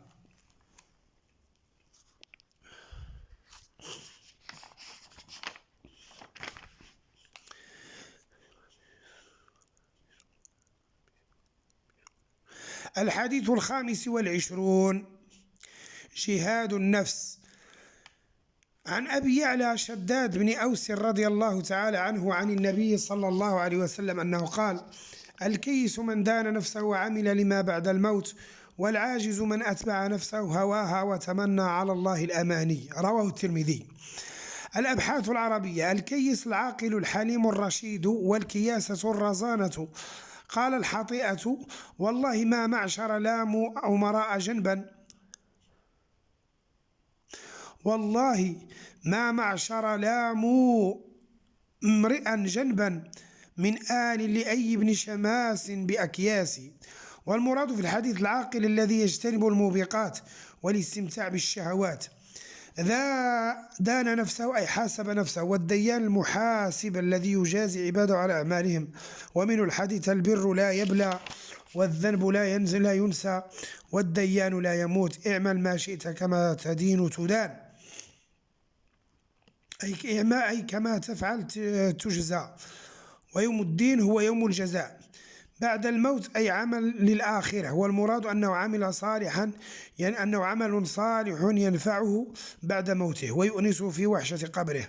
الحديث 25: جهاد النفس. عن أبي يعلى شداد بن أوس رضي الله تعالى عنه عن النبي صلى الله عليه وسلم أنه قال: الكيس من دان نفسه وعمل لما بعد الموت، والعاجز من أتبع نفسه هواها وتمنى على الله الأماني. رواه الترمذي. الأبحاث العربية: الكيس العاقل الحليم الرشيد، والكياسة الرزانة. قال الحطيئة: والله ما معشر لام أمراء جنبا، والله ما معشر لام امرئا جنبا من آل لأي بن شماس بأكياس. والمراد في الحديث العاقل الذي يجتنب الموبقات والاستمتاع بالشهوات. ذا دان نفسه أي حاسب نفسه، والديان المحاسب الذي يجازي عباده على أعمالهم. ومن الحديث: البر لا يبلى، والذنب لا ينزل لا ينسى، والديان لا يموت، اعمل ما شئت كما تدين تدان. أي كما تفعل تجزى، ويوم الدين هو يوم الجزاء. بعد الموت أي عمل للآخرة، والمراد أنه عمل صالحا، يعني أنه عمل صالح ينفعه بعد موته ويؤنسه في وحشة قبره.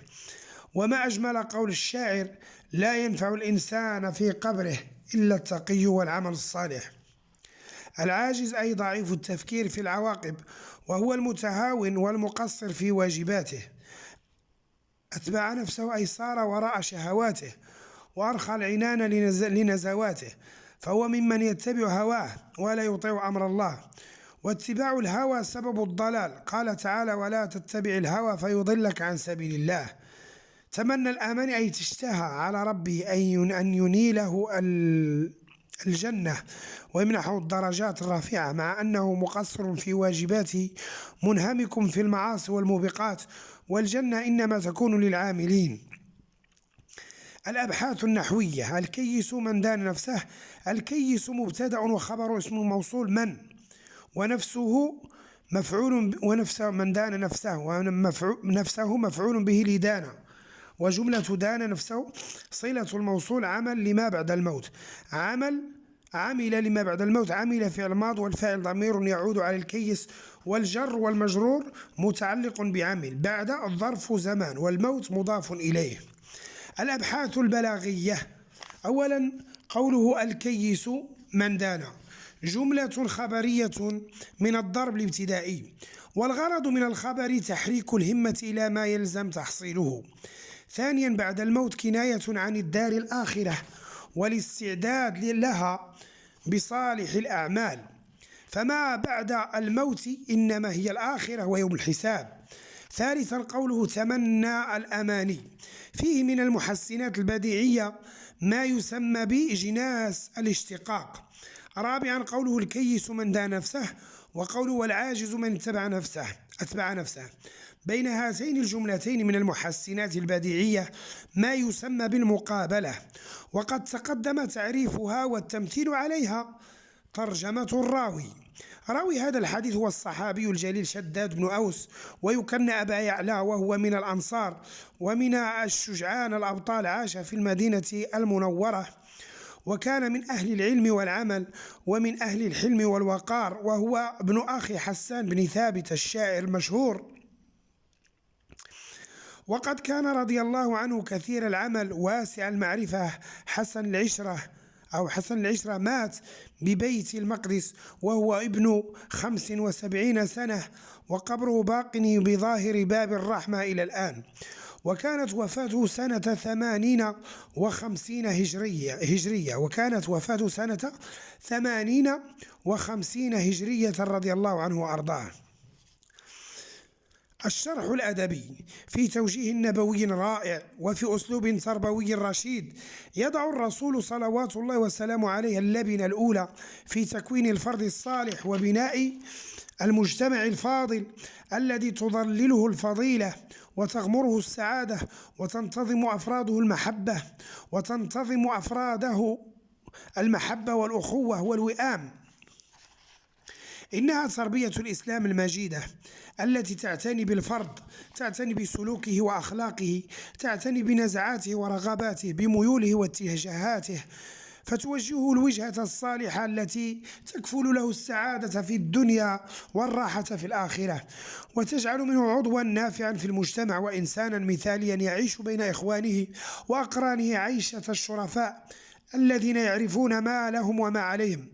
وما أجمل قول الشاعر: لا ينفع الإنسان في قبره إلا التقي والعمل الصالح. العاجز أي ضعيف التفكير في العواقب، وهو المتهاون والمقصر في واجباته. أتبع نفسه أي صار وراء شهواته، وأرخى العنان لنزواته، فهو ممن يتبع هواه ولا يطيع أمر الله. واتباع الهوى سبب الضلال. قال تعالى: ولا تتبع الهوى فيضلك عن سبيل الله. تمنى الأمان أي تشتهى على ربه أن ينيله الجنة ويمنحه الدرجات الرفيعة، مع أنه مقصر في واجباته منهمك في المعاصي والموبقات، والجنة إنما تكون للعاملين. الأبحاث النحوية. الكيس من دان نفسه. الكيس مبتدأ وخبر اسم موصول من، ونفسه مفعول، ونفسه من دان نفسه، ونفسه مفعول به لدان، وجملة دان نفسه صلة الموصول عمل لما بعد الموت. عمل لما بعد الموت. عمل فعل ماض والفاعل ضمير يعود على الكيس، والجر والمجرور متعلق بعمل. بعد الظرف زمان، والموت مضاف إليه. الأبحاث البلاغية. أولا قوله الكيس من دان جملة خبرية من الضرب الابتدائي، والغرض من الخبر تحريك الهمة إلى ما يلزم تحصيله. ثانيا بعد الموت كناية عن الدار الآخرة والاستعداد لها بصالح الأعمال، فما بعد الموت إنما هي الآخرة ويوم الحساب. ثالثا قوله تمنى الأماني، فيه من المحسنات البديعية ما يسمى بجناس الاشتقاق. رابعا قوله الكيس من دان نفسه، وقوله والعاجز من أتبع نفسه. بين هاتين الجملتين من المحسنات البديعية ما يسمى بالمقابلة، وقد تقدم تعريفها والتمثيل عليها. ترجمة الراوي. راوي هذا الحديث هو الصحابي الجليل شداد بن أوس، ويكن أبا يعلى، وهو من الأنصار ومن الشجعان الأبطال. عاش في المدينة المنورة، وكان من أهل العلم والعمل ومن أهل الحلم والوقار، وهو ابن أخي حسان بن ثابت الشاعر المشهور. وقد كان رضي الله عنه كثير العمل واسع المعرفة. حسن العشرة مات ببيت المقدس وهو ابن 75 سنة، وقبره باق بظاهر باب الرحمة إلى الآن. وكانت وفاته سنة 58 هجرية رضي الله عنه وأرضاه. الشرح الأدبي. في توجيه نبوي رائع وفي أسلوب تربوي رشيد، يضع الرسول صلوات الله وسلامه عليه اللبنة الأولى في تكوين الفرد الصالح وبناء المجتمع الفاضل الذي تظلله الفضيلة وتغمره السعادة وتنتظم أفراده المحبة والأخوة والوئام. إنها تربية الإسلام المجيدة التي تعتني بالفرد، تعتني بسلوكه وأخلاقه، تعتني بنزعاته ورغباته، بميوله واتجاهاته، فتوجهه الوجهة الصالحة التي تكفل له السعادة في الدنيا والراحة في الآخرة، وتجعل منه عضوا نافعا في المجتمع وإنسانا مثاليا يعيش بين إخوانه وأقرانه عيشة الشرفاء الذين يعرفون ما لهم وما عليهم،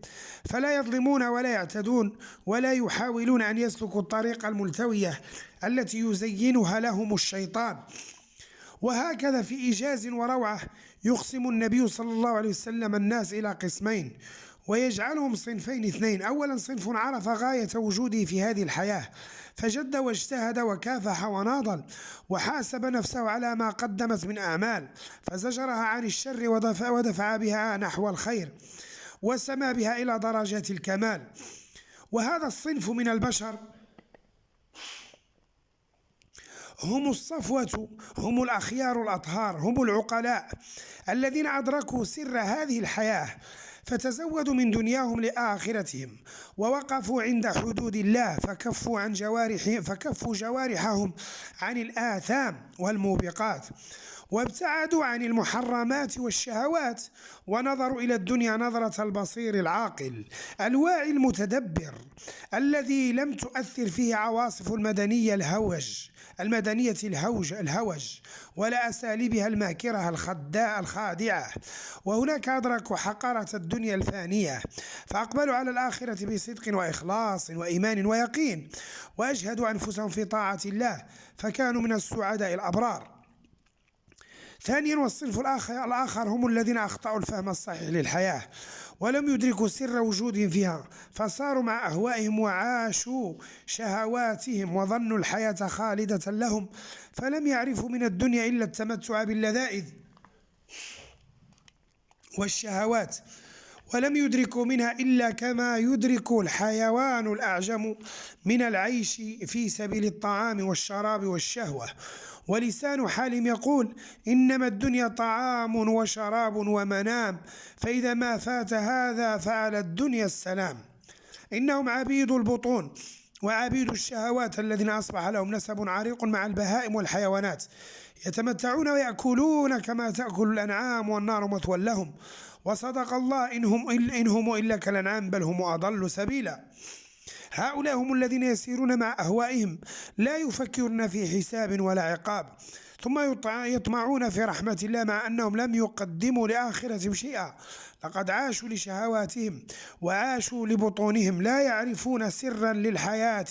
فلا يظلمون ولا يعتدون ولا يحاولون أن يسلكوا الطريق الملتوية التي يزينها لهم الشيطان. وهكذا في إيجاز وروعة يقسم النبي صلى الله عليه وسلم الناس إلى قسمين، ويجعلهم صنفين اثنين. أولا صنف عرف غاية وجوده في هذه الحياة فجد واجتهد وكافح وناضل وحاسب نفسه على ما قدمت من أعمال، فزجرها عن الشر ودفع بها نحو الخير وسمى بها إلى درجات الكمال. وهذا الصنف من البشر هم الصفوة، هم الأخيار الأطهار، هم العقلاء الذين أدركوا سر هذه الحياة فتزودوا من دنياهم لآخرتهم، ووقفوا عند حدود الله فكفوا جوارحهم عن الآثام والموبقات، وابتعدوا عن المحرمات والشهوات، ونظروا إلى الدنيا نظرة البصير العاقل الواعي المتدبر الذي لم تؤثر فيه عواصف المدنية الهوج ولا أساليبها الماكرة الخادعة. وهناك أدركوا حقارة الدنيا الفانية فأقبلوا على الآخرة بصدق وإخلاص وإيمان ويقين، وأجهدوا أنفسهم في طاعة الله فكانوا من السعداء الأبرار. ثانيا والصنف الآخر هم الذين أخطأوا الفهم الصحيح للحياة ولم يدركوا سر وجودهم فيها، فصاروا مع أهوائهم وعاشوا شهواتهم وظنوا الحياة خالدة لهم، فلم يعرفوا من الدنيا إلا التمتع باللذائذ والشهوات، ولم يدركوا منها إلا كما يدرك الحيوان الأعجم من العيش في سبيل الطعام والشراب والشهوة. ولسان حالهم يقول: إنما الدنيا طعام وشراب ومنام، فإذا ما فات هذا فعلى الدنيا السلام. إنهم عبيد البطون وعبيد الشهوات الذين أصبح لهم نسب عريق مع البهائم والحيوانات، يتمتعون ويأكلون كما تأكل الأنعام، والنار مثوى لهم. وصدق الله: إن هم إلا كالأنعام بل هم أضل سبيلا. هؤلاء هم الذين يسيرون مع أهوائهم، لا يفكرون في حساب ولا عقاب، ثم يطمعون في رحمة الله مع أنهم لم يقدموا لآخرتهم شيئا. لقد عاشوا لشهواتهم وعاشوا لبطونهم، لا يعرفون سرا للحياة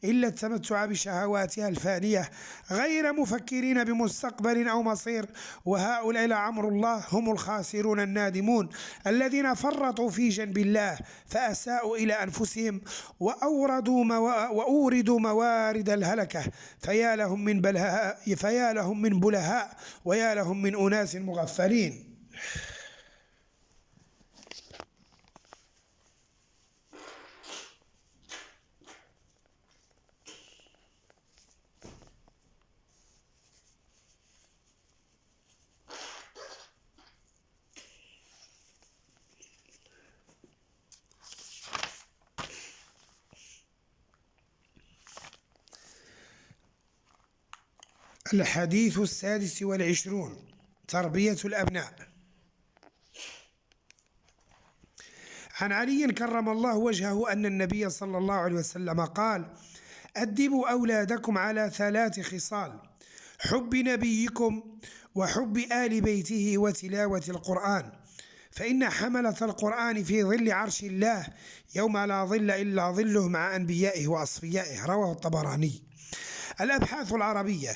إلا التمتع بشهواتها الفانية، غير مفكرين بمستقبل أو مصير. وهؤلاء لعمر الله هم الخاسرون النادمون، الذين فرطوا في جنب الله فأساءوا إلى أنفسهم وأوردوا موارد الهلكة. فيا لهم من بلهاء ويا لهم من أناس مغفلين. الحديث 26: تربية الأبناء. عن علي كرم الله وجهه أن النبي صلى الله عليه وسلم قال: أدبوا أولادكم على 3 خصال: حب نبيكم، وحب آل بيته، وتلاوة القرآن، فإن حملة القرآن في ظل عرش الله يوم لا ظل إلا ظله مع أنبيائه وأصفيائه. رواه الطبراني. الأبحاث العربية: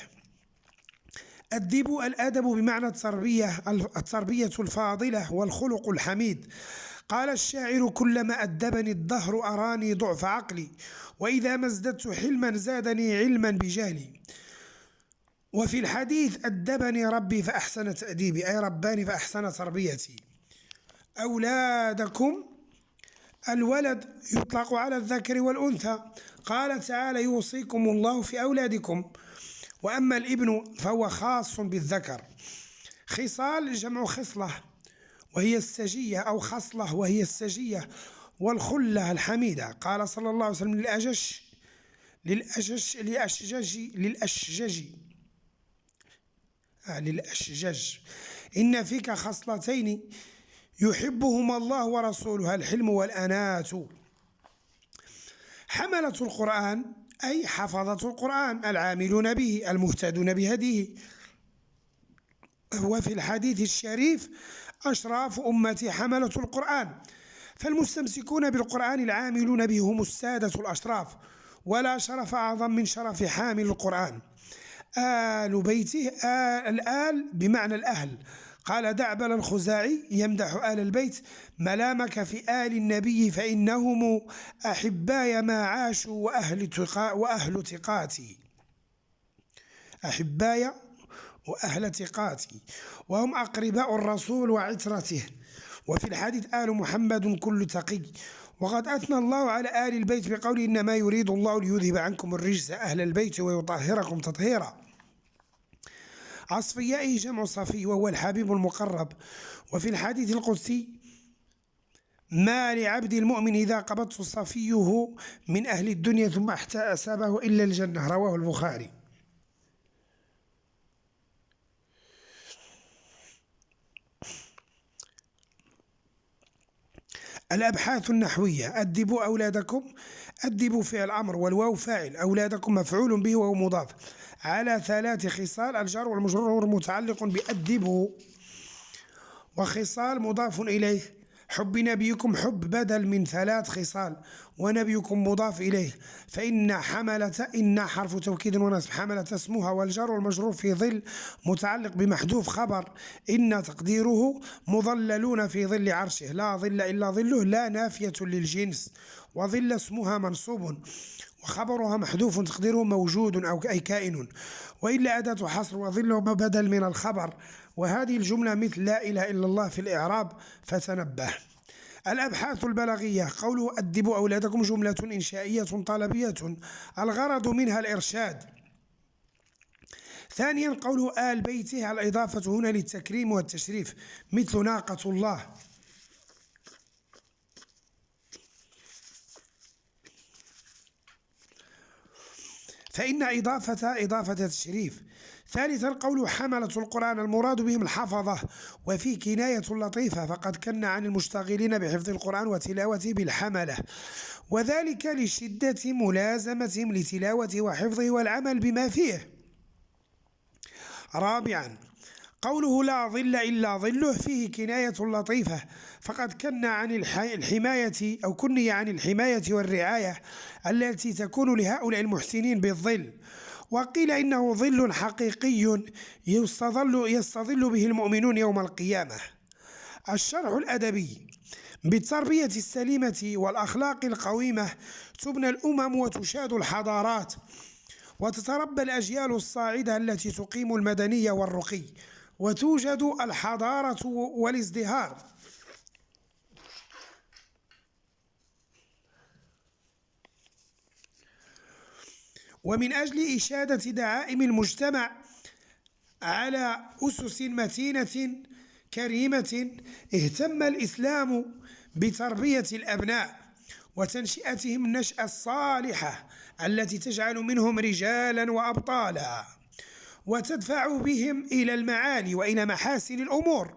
الأدب بمعنى التربية الفاضلة والخلق الحميد. قال الشاعر: كلما أدبني الدهر أراني ضعف عقلي، وإذا ما ازددت حلما زادني علما بجهلي. وفي الحديث: أدبني ربي فأحسن تأديبي، أي رباني فأحسن تربيتي. أولادكم: الولد يطلق على الذكر والأنثى، قال تعالى: يوصيكم الله في أولادكم. وأما الابن فهو خاص بالذكر. خصال جمع خصلة وهي السجية، أو خصلة وهي السجية والخلة الحميدة. قال صلى الله عليه وسلم للأشجج: إن فيك خصلتين يحبهما الله ورسوله، الحلم والأنات. حملة القرآن أي حفظة القرآن، العاملون به، المهتدون بهديه. وفي الحديث الشريف: أشراف أمتي حملة القرآن. فالمستمسكون بالقرآن العاملون به هم السادة الأشراف، ولا شرف أعظم من شرف حامل القرآن. آل بيته، الآل بمعنى الأهل. قال دعبل الخزاعي يمدح آل البيت: ملامك في آل النبي فإنهم أحباي ما عاشوا وأهل تقاتي. أحباي وأهل تقاتي، وهم أقرباء الرسول وعترته. وفي الحديث: آل محمد كل تقي. وقد أثنى الله على آل البيت بقوله: إنما يريد الله ليذهب عنكم الرجس أهل البيت ويطهركم تطهيرا. أصفيائه جمع صفي وهو الحبيب المقرب. وفي الحديث القدسي: ما لعبد المؤمن إذا قبضت صفيه من أهل الدنيا ثم احتسبه إلا الجنة. رواه البخاري. الأبحاث النحوية: أدبوا أولادكم. أدبوا فعل أمر والواو فاعل، أولادكم مفعول به وهو مضاف، على 3 خصال: الجر والمجرور متعلق بأدبوا، وخصال مضاف إليه. حب نبيكم، حب بدل من 3 خصال، ونبيكم مضاف إليه. فإن حملة، إن حرف توكيد ونصب، حملة اسمها، والجر والمجرور في ظل متعلق بمحذوف خبر إن تقديره مظللون في ظل عرشه، لا ظل إلا ظله، لا نافية للجنس. وظل اسمها منصوب وخبرها محذوف تقديره موجود أو أي كائن، وإلا أداة حصر، وظله بدل من الخبر. وهذه الجملة مثل لا إله إلا الله في الإعراب، فتنبه. الأبحاث البلاغية: قوله أدبوا أولادكم جملة إنشائية طلبية الغرض منها الإرشاد. ثانيا قوله آل بيته، الإضافة هنا للتكريم والتشريف، مثل ناقة الله. فإن إضافة تشريف. ثالثا قوله حملة القرآن، المراد بهم الحفظة، وفي كناية لطيفة، فقد كن عن المشتغلين بحفظ القرآن وتلاوته بالحملة، وذلك لشدة ملازمتهم لتلاوته وحفظه والعمل بما فيه. رابعا قوله لا ظل إلا ظله، فيه كناية لطيفة، فقد كن عن الحماية أو كني عن الحماية والرعاية التي تكون لهؤلاء المحسنين بالظل. وقيل إنه ظل حقيقي يستظل به المؤمنون يوم القيامة. الشرح الأدبي: بالتربية السليمة والأخلاق القويمة تبنى الأمم وتشاد الحضارات، وتتربى الأجيال الصاعدة التي تقيم المدنية والرقي، وتوجد الحضارة والازدهار. ومن أجل إشادة دعائم المجتمع على أسس متينة كريمة، اهتم الإسلام بتربية الأبناء وتنشئتهم النشأة الصالحة التي تجعل منهم رجالا وأبطالا، وتدفع بهم إلى المعالي وإلى محاسن الأمور.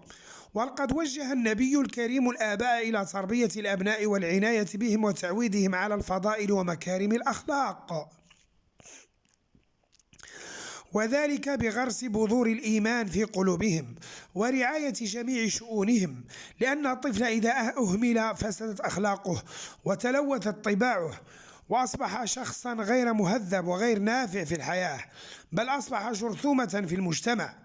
وقد وجه النبي الكريم الآباء إلى تربية الأبناء والعناية بهم وتعويدهم على الفضائل ومكارم الأخلاق، وذلك بغرس بذور الإيمان في قلوبهم ورعاية جميع شؤونهم، لأن الطفل إذا أهمل فسدت أخلاقه وتلوثت طباعه، وأصبح شخصا غير مهذب وغير نافع في الحياة، بل أصبح جرثومة في المجتمع.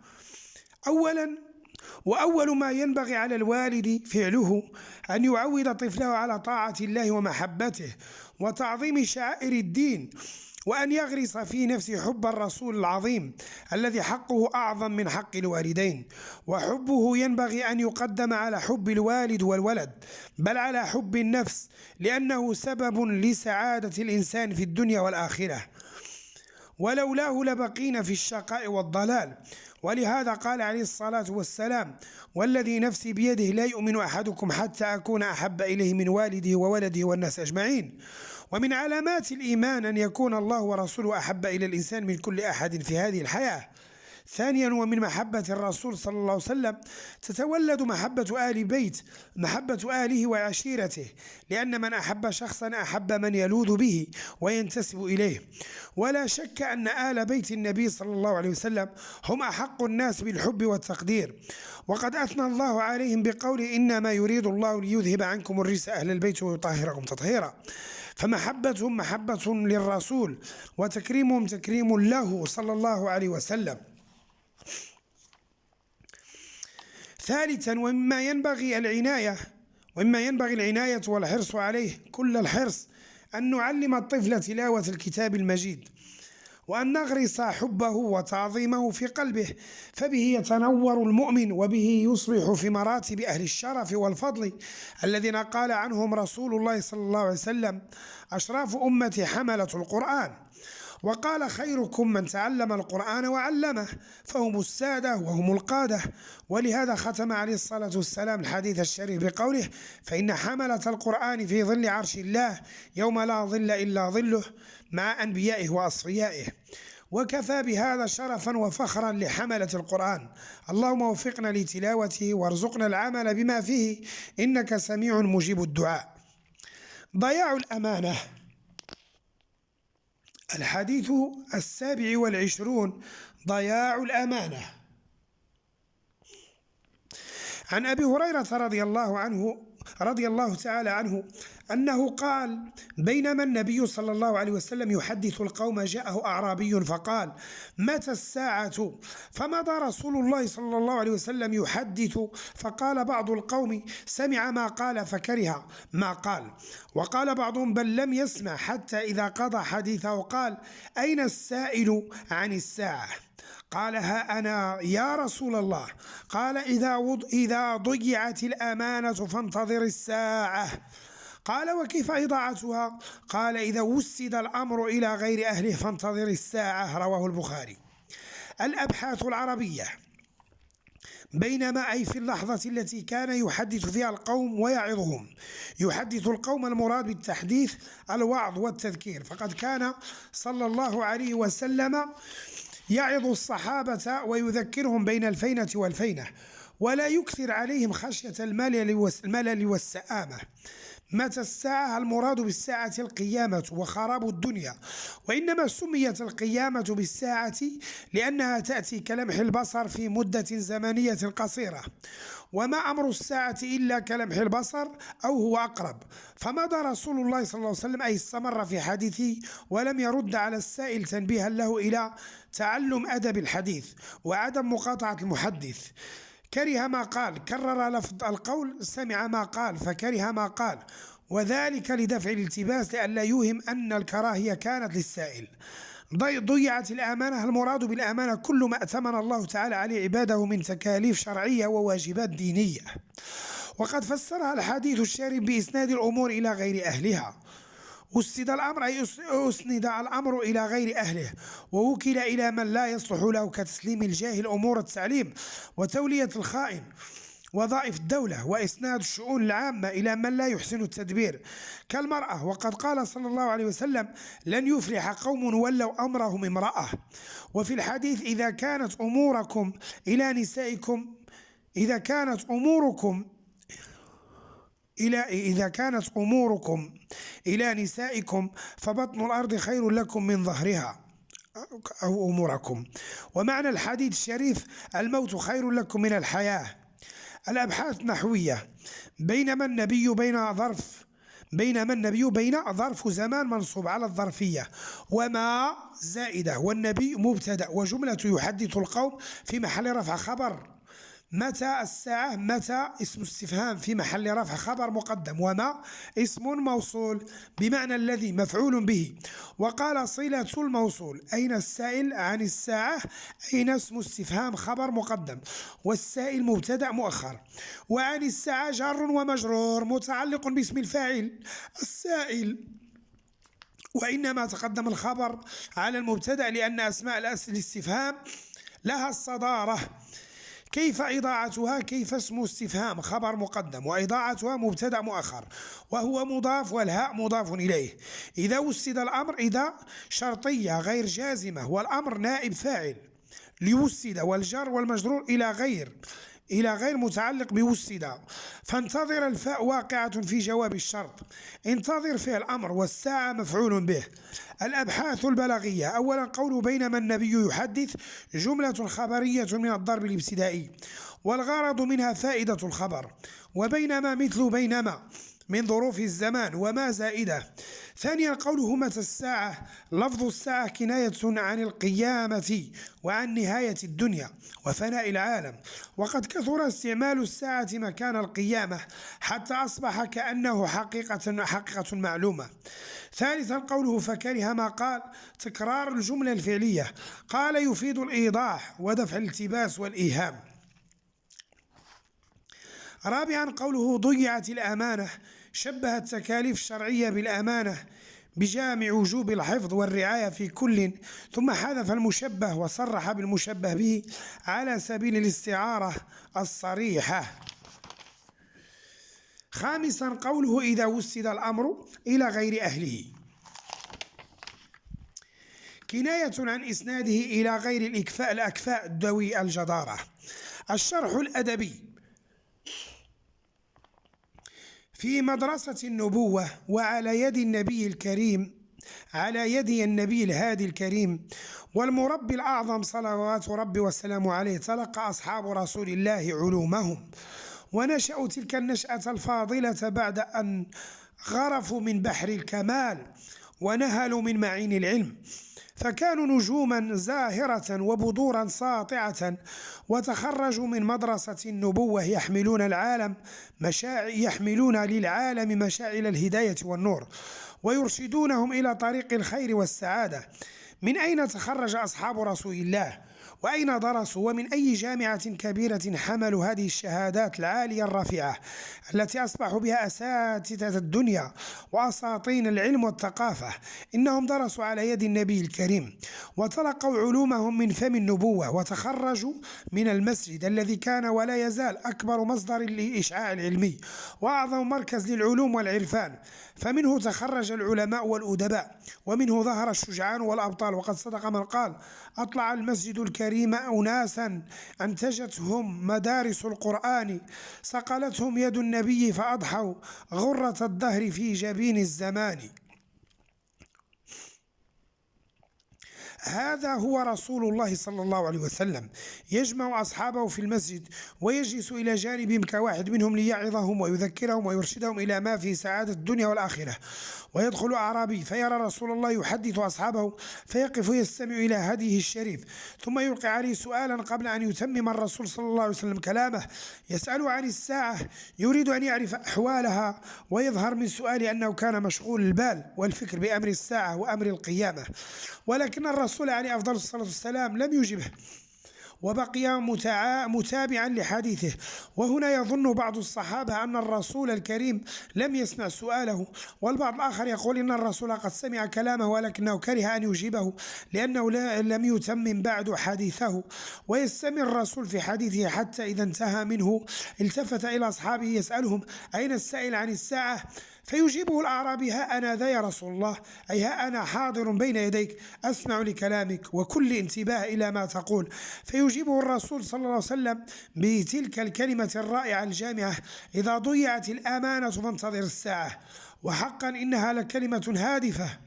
وأول ما ينبغي على الوالد فعله أن يعود طفله على طاعة الله ومحبته وتعظيم شعائر الدين، وأن يغرس في نفسه حب الرسول العظيم الذي حقه أعظم من حق الوالدين، وحبه ينبغي أن يقدم على حب الوالد والولد، بل على حب النفس، لأنه سبب لسعادة الإنسان في الدنيا والآخرة، ولولاه لبقينا في الشقاء والضلال. ولهذا قال عليه الصلاة والسلام: والذي نفسي بيده لا يؤمن أحدكم حتى أكون أحب إليه من والده وولده والناس أجمعين. ومن علامات الإيمان أن يكون الله ورسوله أحب إلى الإنسان من كل أحد في هذه الحياة. ثانيا ومن محبة الرسول صلى الله عليه وسلم تتولد محبة آل بيت، محبة آله وعشيرته، لأن من أحب شخصا أحب من يلوذ به وينتسب إليه. ولا شك أن آل بيت النبي صلى الله عليه وسلم هم أحق الناس بالحب والتقدير، وقد أثنى الله عليهم بقوله: إنما يريد الله ليذهب عنكم الرجس أهل البيت ويطهركم تطهيرا. فمحبتهم محبة للرسول، وتكريمهم تكريم له صلى الله عليه وسلم. ثالثا ومما ينبغي العناية والحرص عليه كل الحرص أن نعلم الطفل تلاوة الكتاب المجيد، وأن نغرس حبه وتعظيمه في قلبه، فبه يتنور المؤمن، وبه يصبح في مراتب أهل الشرف والفضل الذين قال عنهم رسول الله صلى الله عليه وسلم: أشراف أمتي حملة القرآن. وقال: خيركم من تعلم القرآن وعلمه، فهم السادة وهم القادة. ولهذا ختم عليه الصلاة والسلام الحديث الشريف بقوله: فإن حملة القرآن في ظل عرش الله يوم لا ظل إلا ظله، مع أنبيائه وأصفيائه. وكفى بهذا شرفا وفخرا لحملة القرآن. اللهم وفقنا لتلاوته وارزقنا العمل بما فيه، إنك سميع مجيب الدعاء. ضياع الأمانة. الحديث 27: ضياع الأمانة. عن أبي هريرة رضي الله تعالى عنه أنه قال: بينما النبي صلى الله عليه وسلم يحدث القوم جاءه أعرابي فقال: متى الساعة؟ فمضى رسول الله صلى الله عليه وسلم يحدث، فقال بعض القوم: سمع ما قال فكره ما قال. وقال بعضهم: بل لم يسمع، حتى إذا قضى حديثه قال: أين السائل عن الساعة؟ قال: ها أنا يا رسول الله. قال: إذا ضيعت الأمانة فانتظر الساعة. قال: وكيف إضاعتها؟ قال: إذا وسد الأمر إلى غير أهله فانتظر الساعة. رواه البخاري. الأبحاث العربية. بينما أي في اللحظة التي كان يحدث فيها القوم ويعظهم. يحدث القوم المراد بالتحديث الوعظ والتذكير، فقد كان صلى الله عليه وسلم يعظ الصحابة ويذكرهم بين الفينة والفينة، ولا يكثر عليهم خشية الملل والسآمة. متى الساعة؟ المراد بالساعة القيامة وخراب الدنيا، وإنما سميت القيامة بالساعة لأنها تأتي كلمح البصر في مدة زمنية قصيرة، وما أمر الساعة إلا كلمح البصر أو هو أقرب. فمضى رسول الله صلى الله عليه وسلم أي استمر في حديثه ولم يرد على السائل تنبيها له إلى تعلم أدب الحديث وعدم مقاطعة المحدث. كره ما قال، كرر لفظ القول، سمع ما قال فكره ما قال، وذلك لدفع الالتباس لئلا يوهم أن الكراهية كانت للسائل. ضيعت الأمانة. المراد بالأمانة كل ما أتمن الله تعالى عليه عباده من تكاليف شرعية وواجبات دينية، وقد فسرها الحديث الشريف بإسناد الأمور إلى غير أهلها. أسند الأمر أي أسند الأمر إلى غير أهله، ووكل إلى من لا يصلح له، كتسليم الجاهل أمور التعليم وتولية الخائن وظائف الدولة، وإسناد الشؤون العامة إلى من لا يحسن التدبير كالمرأة. وقد قال صلى الله عليه وسلم: لن يفلح قوم ولوا أمرهم امرأة. وفي الحديث: إذا كانت أموركم إلى نسائكم فبطن الأرض خير لكم من ظهرها أو أموركم. ومعنى الحديث الشريف: الموت خير لكم من الحياة. الأبحاث النحوية. بينما النبي بين ظرف زمان منصوب على الظرفية، وما زائدة، والنبي مبتدأ، وجملة يحدث القوم في محل رفع خبر. متى الساعة؟ متى اسم استفهام في محل رفع خبر مقدم، وما اسم موصول بمعنى الذي مفعول به. وقال: صلة الموصول. أين السائل؟ عن الساعة. أين اسم استفهام خبر مقدم، والسائل مبتدأ مؤخر. وعن الساعة جار ومجرور متعلق باسم الفاعل السائل، وإنما تقدم الخبر على المبتدأ لأن أسماء الاستفهام لها الصدارة. كيف إضاعتها؟ كيف اسم استفهام خبر مقدم، وإضاعتها مبتدأ مؤخر، وهو مضاف، والهاء مضاف إليه. إذا وسد الأمر، إذا شرطية غير جازمة، والأمر نائب فاعل ليوسد، والجر والمجرور إلى غير متعلق بوسد. فانتظر الفاء واقعة في جواب الشرط. انتظر فعل الأمر، والساعة مفعول به. الأبحاث البلاغية. أولا، قول بينما النبي يحدث جملة خبرية من الضرب الابتدائي، والغرض منها فائدة الخبر. وبينما مثل بينما من ظروف الزمان، وما زائدة. ثانيا، قوله متى الساعة. لفظ الساعة كناية عن القيامة وعن نهاية الدنيا وفناء العالم، وقد كثر استعمال الساعة مكان القيامة حتى أصبح كأنه حقيقة معلومة. ثالثا، قوله فكره ما قال، تكرار الجملة الفعلية. قال يفيد الإيضاح ودفع الالتباس والإيهام. رابعا، قوله ضيعت الأمانة، شبه التكاليف الشرعية بالأمانة بجامع وجوب الحفظ والرعاية في كل، ثم حذف المشبه وصرح بالمشبه به على سبيل الاستعارة الصريحة. خامسا، قوله إذا وسد الأمر إلى غير أهله، كناية عن إسناده إلى غير الأكفاء ذوي الجدارة. الشرح الأدبي. في مدرسة النبوة وعلى يد النبي الهادي الكريم والمربي الأعظم صلوات ربي والسلام عليه، تلقى أصحاب رسول الله علومهم، ونشأوا تلك النشأة الفاضلة بعد أن غرفوا من بحر الكمال ونهلوا من معين العلم، فكانوا نجوما زاهرة وبذورا ساطعة، وتخرجوا من مدرسة النبوة يحملون للعالم مشاعل الهداية والنور، ويرشدونهم إلى طريق الخير والسعادة. من أين تخرج أصحاب رسول الله؟ وأين درسوا ومن أي جامعة كبيرة حملوا هذه الشهادات العالية الرفيعة التي أصبحوا بها أساتذة الدنيا وأساطين العلم والثقافة؟ إنهم درسوا على يد النبي الكريم وتلقوا علومهم من فم النبوة، وتخرجوا من المسجد الذي كان ولا يزال أكبر مصدر للإشعاع العلمي وأعظم مركز للعلوم والعرفان، فمنه تخرج العلماء والأدباء، ومنه ظهر الشجعان والأبطال. وقد صدق من قال: أطلع المسجد الكريم أناسا أنتجتهم مدارس القرآن، صقلتهم يد النبي فأضحوا غرة الدهر في جبين الزمان. هذا هو رسول الله صلى الله عليه وسلم، يجمع أصحابه في المسجد ويجلس إلى جانبهم كواحد منهم ليعظهم ويذكرهم ويرشدهم إلى ما في سعادة الدنيا والآخرة. ويدخل أعرابي فيرى رسول الله يحدث أصحابه فيقف يستمع إلى هديه الشريف، ثم يلقي عليه سؤالا قبل أن يتمم الرسول صلى الله عليه وسلم كلامه، يسأله عن الساعة، يريد أن يعرف أحوالها، ويظهر من سؤاله أنه كان مشغول البال والفكر بأمر الساعة وأمر القيامة، ولكن الرسول عليه أفضل الصلاة والسلام لم يجبه وبقي متابعا لحديثه. وهنا يظن بعض الصحابة أن الرسول الكريم لم يسمع سؤاله، والبعض الآخر يقول إن الرسول قد سمع كلامه ولكنه كره أن يجيبه لأنه لم يتمم بعد حديثه. ويستمر الرسول في حديثه حتى إذا انتهى منه التفت إلى أصحابه يسألهم: أين السائل عن الساعة؟ فيجيبه الأعرابي: ها أنا ذا يا رسول الله، أي ها أنا حاضر بين يديك أسمع لكلامك وكل انتباه إلى ما تقول. فيجيبه الرسول صلى الله عليه وسلم بتلك الكلمة الرائعة الجامعة: إذا ضيعت الأمانة فانتظر الساعة. وحقا إنها لكلمة هادفة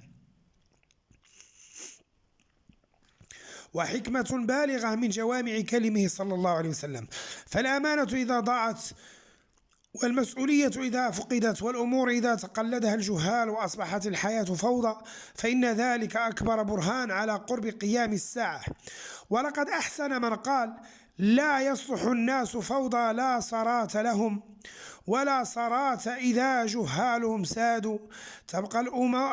وحكمة بالغة من جوامع كلمه صلى الله عليه وسلم. فالأمانة إذا ضاعت، والمسؤولية إذا فقدت، والأمور إذا تقلدها الجهال وأصبحت الحياة فوضى، فإن ذلك أكبر برهان على قرب قيام الساعة. ولقد أحسن من قال: لا يصلح الناس فوضى لا صراط لهم، ولا صراط إذا جهالهم سادوا، تبقى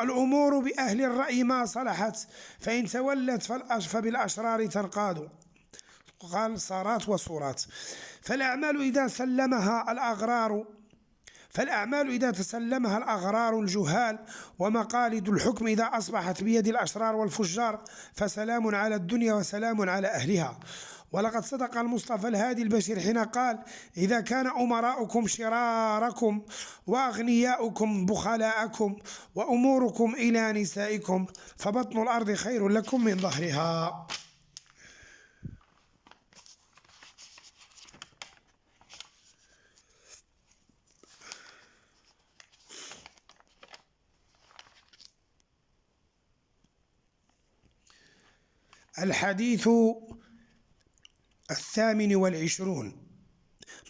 الأمور بأهل الرأي ما صلحت، فإن تولت فبالأشرار تنقاد. قال صارات وصورات. فالأعمال إذا تسلمها الأغرار الجهال، ومقاليد الحكم إذا أصبحت بيد الأشرار والفجار، فسلام على الدنيا وسلام على أهلها. ولقد صدق المصطفى الهادي البشير حين قال: إذا كان أمراؤكم شراركم، وأغنياؤكم بخلاءكم، وأموركم إلى نسائكم، فبطن الأرض خير لكم من ظهرها. الحديث 28: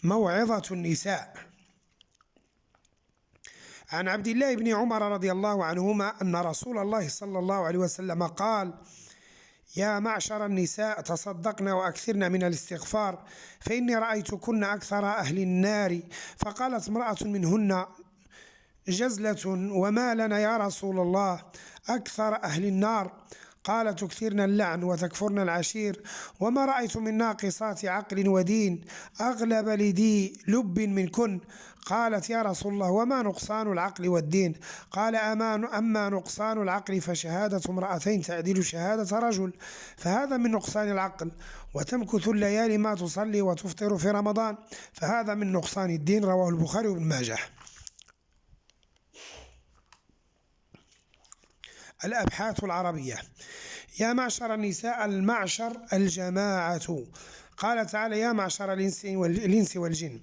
موعظة النساء. عن عبد الله بن عمر رضي الله عنهما أن رسول الله صلى الله عليه وسلم قال: يا معشر النساء تصدقن وأكثرن من الاستغفار، فإني رأيتكن أكثر أهل النار. فقالت امرأة منهن: جزلة، وما لنا يا رسول الله أكثر أهل النار؟ قال: تكثرن اللعن وتكفرن العشير، وما رأيت من ناقصات عقل ودين أغلب لذي لب منكن. قالت: يا رسول الله وما نقصان العقل والدين؟ قال: أما نقصان العقل فشهادة امرأتين تعدل شهادة رجل، فهذا من نقصان العقل. وتمكث الليالي ما تصلي وتفطر في رمضان، فهذا من نقصان الدين. رواه البخاري وابن ماجه. الأبحاث العربية. يا معشر النساء، المعشر الجماعة. قال تعالى: يا معشر الإنس والجن.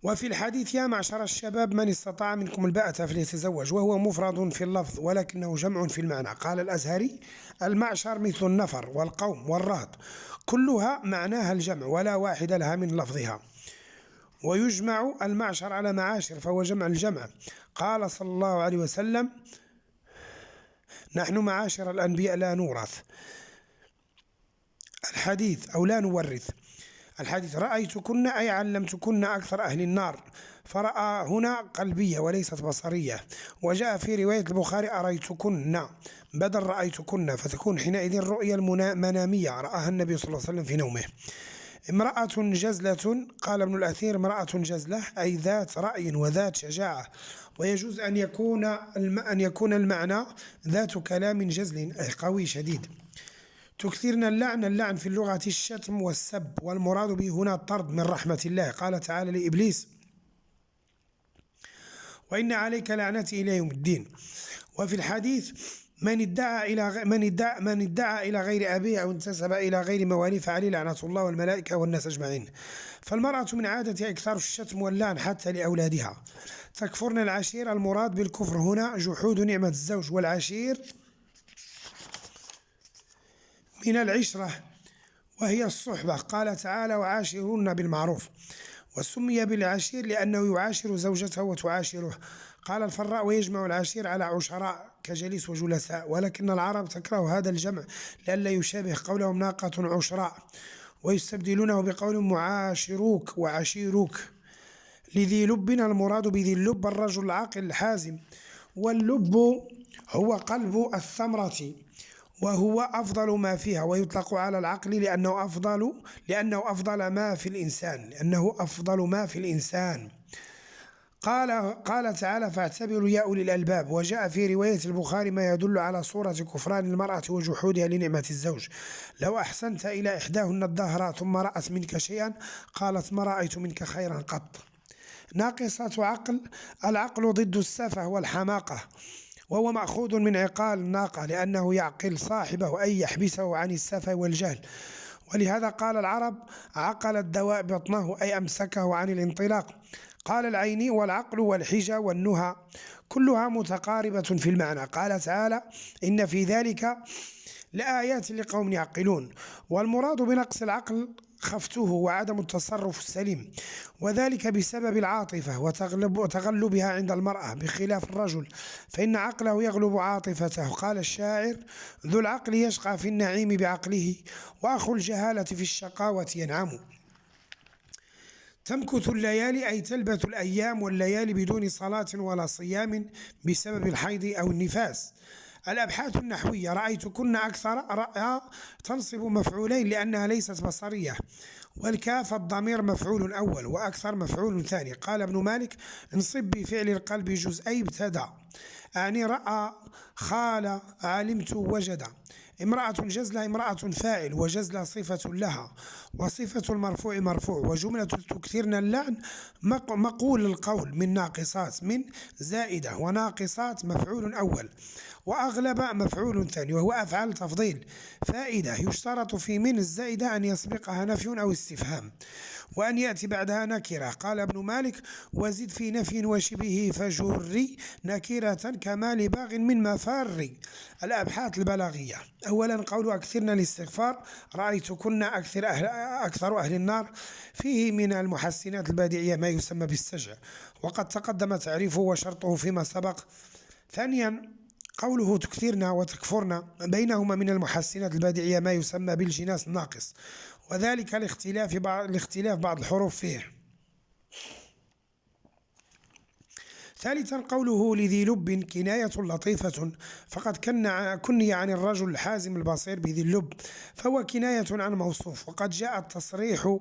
وفي الحديث: يا معشر الشباب من استطاع منكم الباءة فليتزوج، وهو مفرد في اللفظ ولكنه جمع في المعنى. قال الأزهري: المعشر مثل النفر والقوم والرهط، كلها معناها الجمع ولا واحد لها من لفظها. ويجمع المعشر على معاشر فهو جمع الجمع. قال صلى الله عليه وسلم: نحن معاشر الأنبياء لا نورث. الحديث أو لا نورث. الحديث: رأيتكن أي علمتكن أكثر أهل النار، فرأى هنا قلبية وليست بصرية. وجاء في رواية البخاري أريتكن بدل رأيتكن، فتكون حينئذ الرؤيا المنامية رآها النبي صلى الله عليه وسلم في نومه. امرأة جزلة، قال ابن الأثير امرأة جزلة أي ذات رأي وذات شجاعة، ويجوز أن يكون المعنى ذات كلام جزل أي قوي شديد. تكثرن اللعن في اللغة الشتم والسب، والمراد به هنا الطرد من رحمة الله. قال تعالى لإبليس: وإن عليك لعنتي إلى يوم الدين. وفي الحديث: من ادعى إلى غير أبيه أو انتسب إلى غير مواليه فعليه لعنة الله والملائكة والناس أجمعين. فالمرأة من عادتها إكثار الشتم واللعن حتى لأولادها. تكفرن العشير، المراد بالكفر هنا جحود نعمة الزوج، والعشير من العشرة وهي الصحبة. قال تعالى: وعاشرون بالمعروف. وسمي بالعشير لأنه يعاشر زوجته وتعاشره. قال الفراء: ويجمع العشير على عشراء كجليس وجلساء، ولكن العرب تكره هذا الجمع لئلا يشابه قولهم ناقة عشراء، ويستبدلونه بقول معاشروك وعشيروك. لذي لب، المراد بذي اللب الرجل العاقل الحازم، واللب هو قلب الثمرة، وهو أفضل ما فيها، ويطلق على العقل لأنه أفضل ما في الإنسان. قال تعالى: فاعتبروا يا أولي الألباب. وجاء في رواية البخاري ما يدل على صورة كفران المرأة وجحودها لنعمة الزوج: لو أحسنت إلى إحداهن الدهر ثم رأت منك شيئا قالت: ما رأيت منك خيرا قط. ناقصة عقل، العقل ضد السفه والحماقة، وهو مأخوذ من عقال الناقة لأنه يعقل صاحبه أي يحبسه عن السفه والجهل. ولهذا قال العرب: عقل الدواء بطنه أي أمسكه عن الانطلاق. قال العيني: والعقل والحجة والنهى كلها متقاربة في المعنى. قال تعالى: إن في ذلك لآيات لقوم يعقلون. والمراد بنقص العقل خفته وعدم التصرف السليم، وذلك بسبب العاطفة وتغلبها عند المرأة بخلاف الرجل، فإن عقله يغلب عاطفته. قال الشاعر: ذو العقل يشقى في النعيم بعقله، وأخو الجهالة في الشقاوة ينعم. تمكث الليالي أي تلبث الأيام والليالي بدون صلاة ولا صيام بسبب الحيض أو النفاس. الأبحاث النحوية: رأيتكن أكثر، رأى تنصب مفعولين لأنها ليست بصرية، والكاف الضمير مفعول أول، وأكثر مفعول ثاني. قال ابن مالك: انصب بفعل القلب جزئي ابتدى، أعني رأى، خال، علمت، وجد. امرأة جزلة امرأة فاعل، وجزلة صفة لها، وصفة المرفوع مرفوع. وجملة تكثرن اللعن مقول القول من ناقصات، من زائدة، وناقصات مفعول أول، وأغلب مفعول ثاني، وهو أفعال تفضيل. فائدة: يشترط في من الزائدة أن يسبقها نفي أو استفهام، وأن يأتي بعدها نكرة. قال ابن مالك: وزد في نفي وشبه فجري نكرة كما لباغ من مفار. الأبحاث البلاغية: أولا قول أكثرن الاستغفار، رأيتكن أكثر أهل النار، فيه من المحسنات البديعية ما يسمى بالسجع، وقد تقدم تعريفه وشرطه فيما سبق. ثانيا قوله تكثرن وتكفرن، بينهما من المحسنات البديعية ما يسمى بالجناس الناقص، وذلك لاختلاف بعض الحروف فيه. ثالثا قوله لذي لب كناية لطيفة، فقد كني عن الرجل الحازم البصير بذي اللب، فهو كناية عن موصوف. وقد جاء التصريح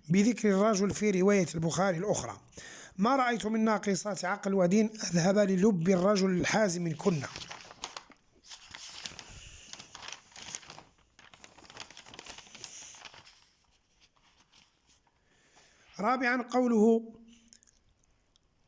بذكر الرجل في رواية البخاري الأخرى: ما رأيت من ناقصات عقل ودين أذهب للب الرجل الحازم كنا. رابعا قوله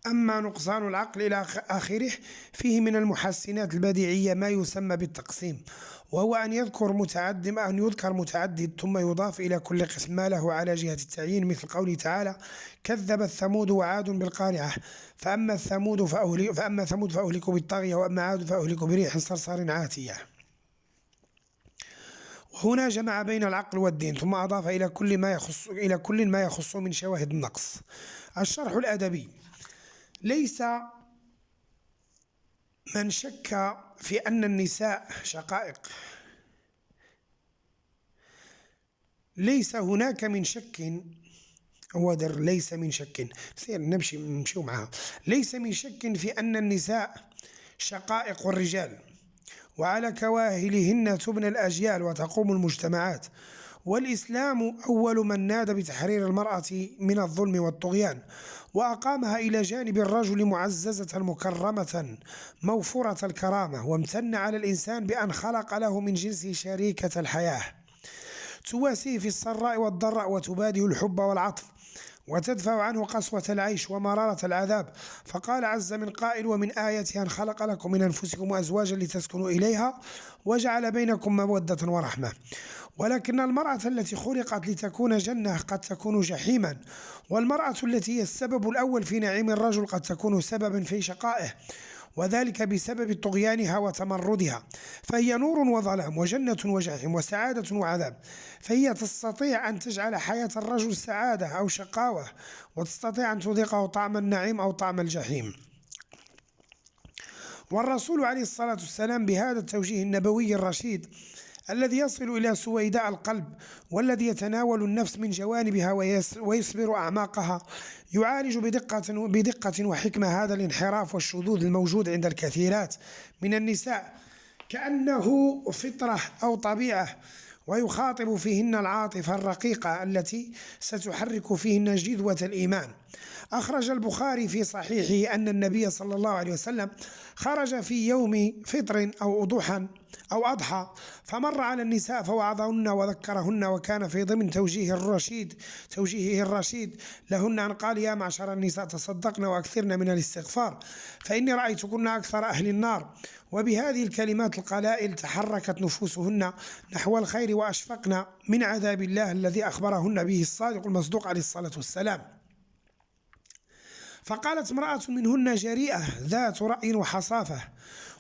أما نقصان العقل إلى آخره، فيه من المحسنات البديعية ما يسمى بالتقسيم، وهو أن يذكر متعدد ثم يضاف إلى كل قسم ما له على جهة التعيين، مثل قوله تعالى: كذبت ثمود وعاد بالقارعة، فأما ثمود فأهلكوا بالطاغية، وأما عاد فأهلكوا بريح صرصر عاتية. وهنا جمع بين العقل والدين، ثم أضاف إلى كل ما يخص من شواهد النقص. الشرح الأدبي: ليس من شك في أن النساء شقائق، ليس هناك من شك ليس من شك، نمشي معها. ليس من شك في أن النساء شقائق الرجال، وعلى كواهلهن تبنى الأجيال وتقوم المجتمعات، والإسلام أول من نادى بتحرير المرأة من الظلم والطغيان، وأقامها إلى جانب الرجل معززة مكرمة موفورة الكرامة، وامتن على الإنسان بأن خلق له من جنسه شريكة الحياة تواسيه في السراء والضراء، وتبادل الحب والعطف، وتدفع عنه قسوة العيش ومرارة العذاب. فقال عز من قائل: ومن آياتها أن خلق لكم من أنفسكم أزواجا لتسكنوا إليها وجعل بينكم مودة ورحمة. ولكن المرأة التي خلقت لتكون جنة قد تكون جحيما، والمرأة التي هي السبب الأول في نعيم الرجل قد تكون سببا في شقائه، وذلك بسبب طغيانها وتمردها، فهي نور وظلام وجنة وجحيم وسعادة وعذاب، فهي تستطيع أن تجعل حياة الرجل سعادة أو شقاوة، وتستطيع أن تذيقه طعم النعيم أو طعم الجحيم. والرسول عليه الصلاة والسلام بهذا التوجيه النبوي الرشيد الذي يصل إلى سويداء القلب، والذي يتناول النفس من جوانبها ويصبر أعماقها، يعالج بدقة وحكمة هذا الانحراف والشذوذ الموجود عند الكثيرات من النساء كأنه فطرة أو طبيعة، ويخاطب فيهن العاطفة الرقيقة التي ستحرك فيهن جذوة الإيمان. أخرج البخاري في صحيحه أن النبي صلى الله عليه وسلم خرج في يوم فطر أو أضحى فمر على النساء فوعظهن وذكرهن، وكان في ضمن توجيهه الرشيد لهن أن قال: يا معشر النساء تصدقن وأكثرن من الاستغفار فإني رأيتكن أكثر أهل النار. وبهذه الكلمات القلائل تحركت نفوسهن نحو الخير وأشفقن من عذاب الله الذي أخبرهن به الصادق المصدوق عليه الصلاة والسلام. فقالت امرأة منهن جريئة ذات رأي وحصافة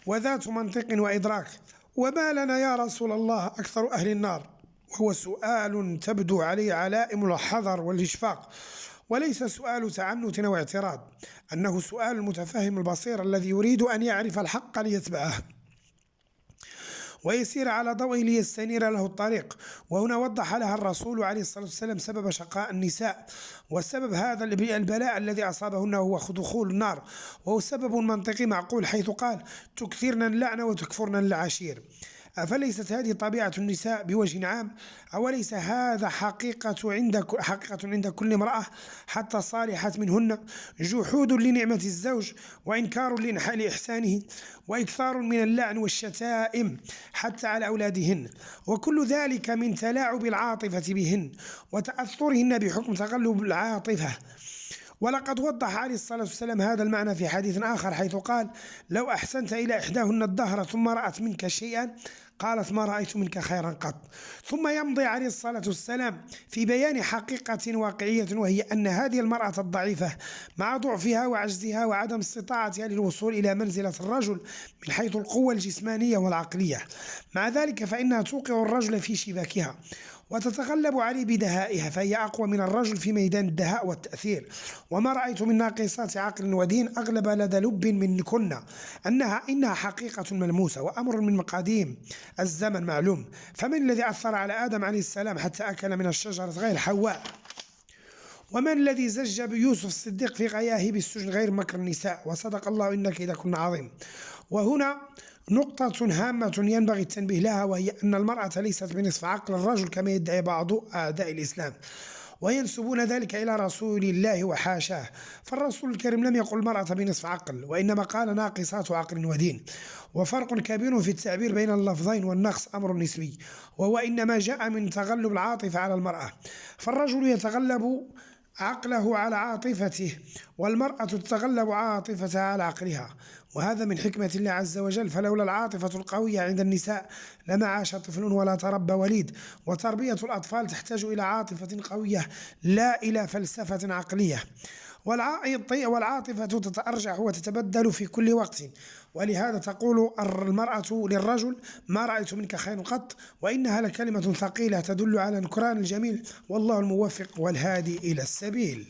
وذات منطق وإدراك: وما لنا يا رسول الله أكثر أهل النار؟ وهو سؤال تبدو عليه علائم الحذر والإشفاق، وليس سؤال تعنت أو اعتراض، أنه سؤال المتفهم البصير الذي يريد أن يعرف الحق ليتبعه ويسير على ضوءه ليستنير له الطريق. وهنا وضح لها الرسول عليه الصلاة والسلام سبب شقاء النساء، وسبب هذا البلاء الذي أصابهن هو دخول النار، وهو سبب منطقي معقول، حيث قال: تكثرن اللعنة وتكفرن العشير. أفليست هذه طبيعة النساء بوجه عام؟ أوليس هذا حقيقة عند كل امرأة حتى صالحت منهن؟ جحود لنعمة الزوج، وإنكار لإحسانه، وإكثار من اللعن والشتائم حتى على أولادهن، وكل ذلك من تلاعب العاطفة بهن وتأثرهن بحكم تغلب العاطفة. ولقد وضح عليه الصلاة والسلام هذا المعنى في حديث آخر، حيث قال: لو أحسنت إلى إحداهن الدهر ثم رأت منك شيئا قالت: ما رأيت منك خيرا قط. ثم يمضي عليه الصلاة والسلام في بيان حقيقة واقعية، وهي أن هذه المرأة الضعيفة مع ضعفها وعجزها وعدم استطاعتها للوصول إلى منزلة الرجل من حيث القوة الجسمانية والعقلية، مع ذلك فإنها توقع الرجل في شباكها وتتغلب عليه بدهائها، فهي أقوى من الرجل في ميدان الدهاء والتأثير. وما رأيت من ناقصات عقل ودين أغلب لدى لب منكن إنها حقيقة ملموسة وأمر من مقاديم الزمن معلوم. فمن الذي أثر على آدم عليه السلام حتى أكل من الشجرة غير حواء؟ ومن الذي زج بيوسف الصديق في غياهب السجن غير مكر النساء؟ وصدق الله إن كيد كن عظيم. وهنا نقطة هامة ينبغي التنبيه لها، وهي أن المرأة ليست بنصف عقل الرجل كما يدعي بعض أعداء الإسلام وينسبون ذلك إلى رسول الله وحاشاه. فالرسول الكريم لم يقل المرأة بنصف عقل، وإنما قال ناقصات عقل ودين، وفرق كبير في التعبير بين اللفظين، والنقص أمر نسبي، وهو إنما جاء من تغلب العاطفة على المرأة، فالرجل يتغلب عقله على عاطفته، والمرأة تتغلب عاطفتها على عقلها، وهذا من حكمة الله عز وجل. فلولا العاطفة القوية عند النساء لما عاش طفل ولا تربى وليد. وتربية الأطفال تحتاج إلى عاطفة قوية لا إلى فلسفة عقلية. والعاطفة تتأرجح وتتبدل في كل وقت، ولهذا تقول المرأة للرجل: ما رأيت منك خير قط، وإنها لكلمة ثقيلة تدل على نكران الجميل، والله الموفق والهادي إلى السبيل.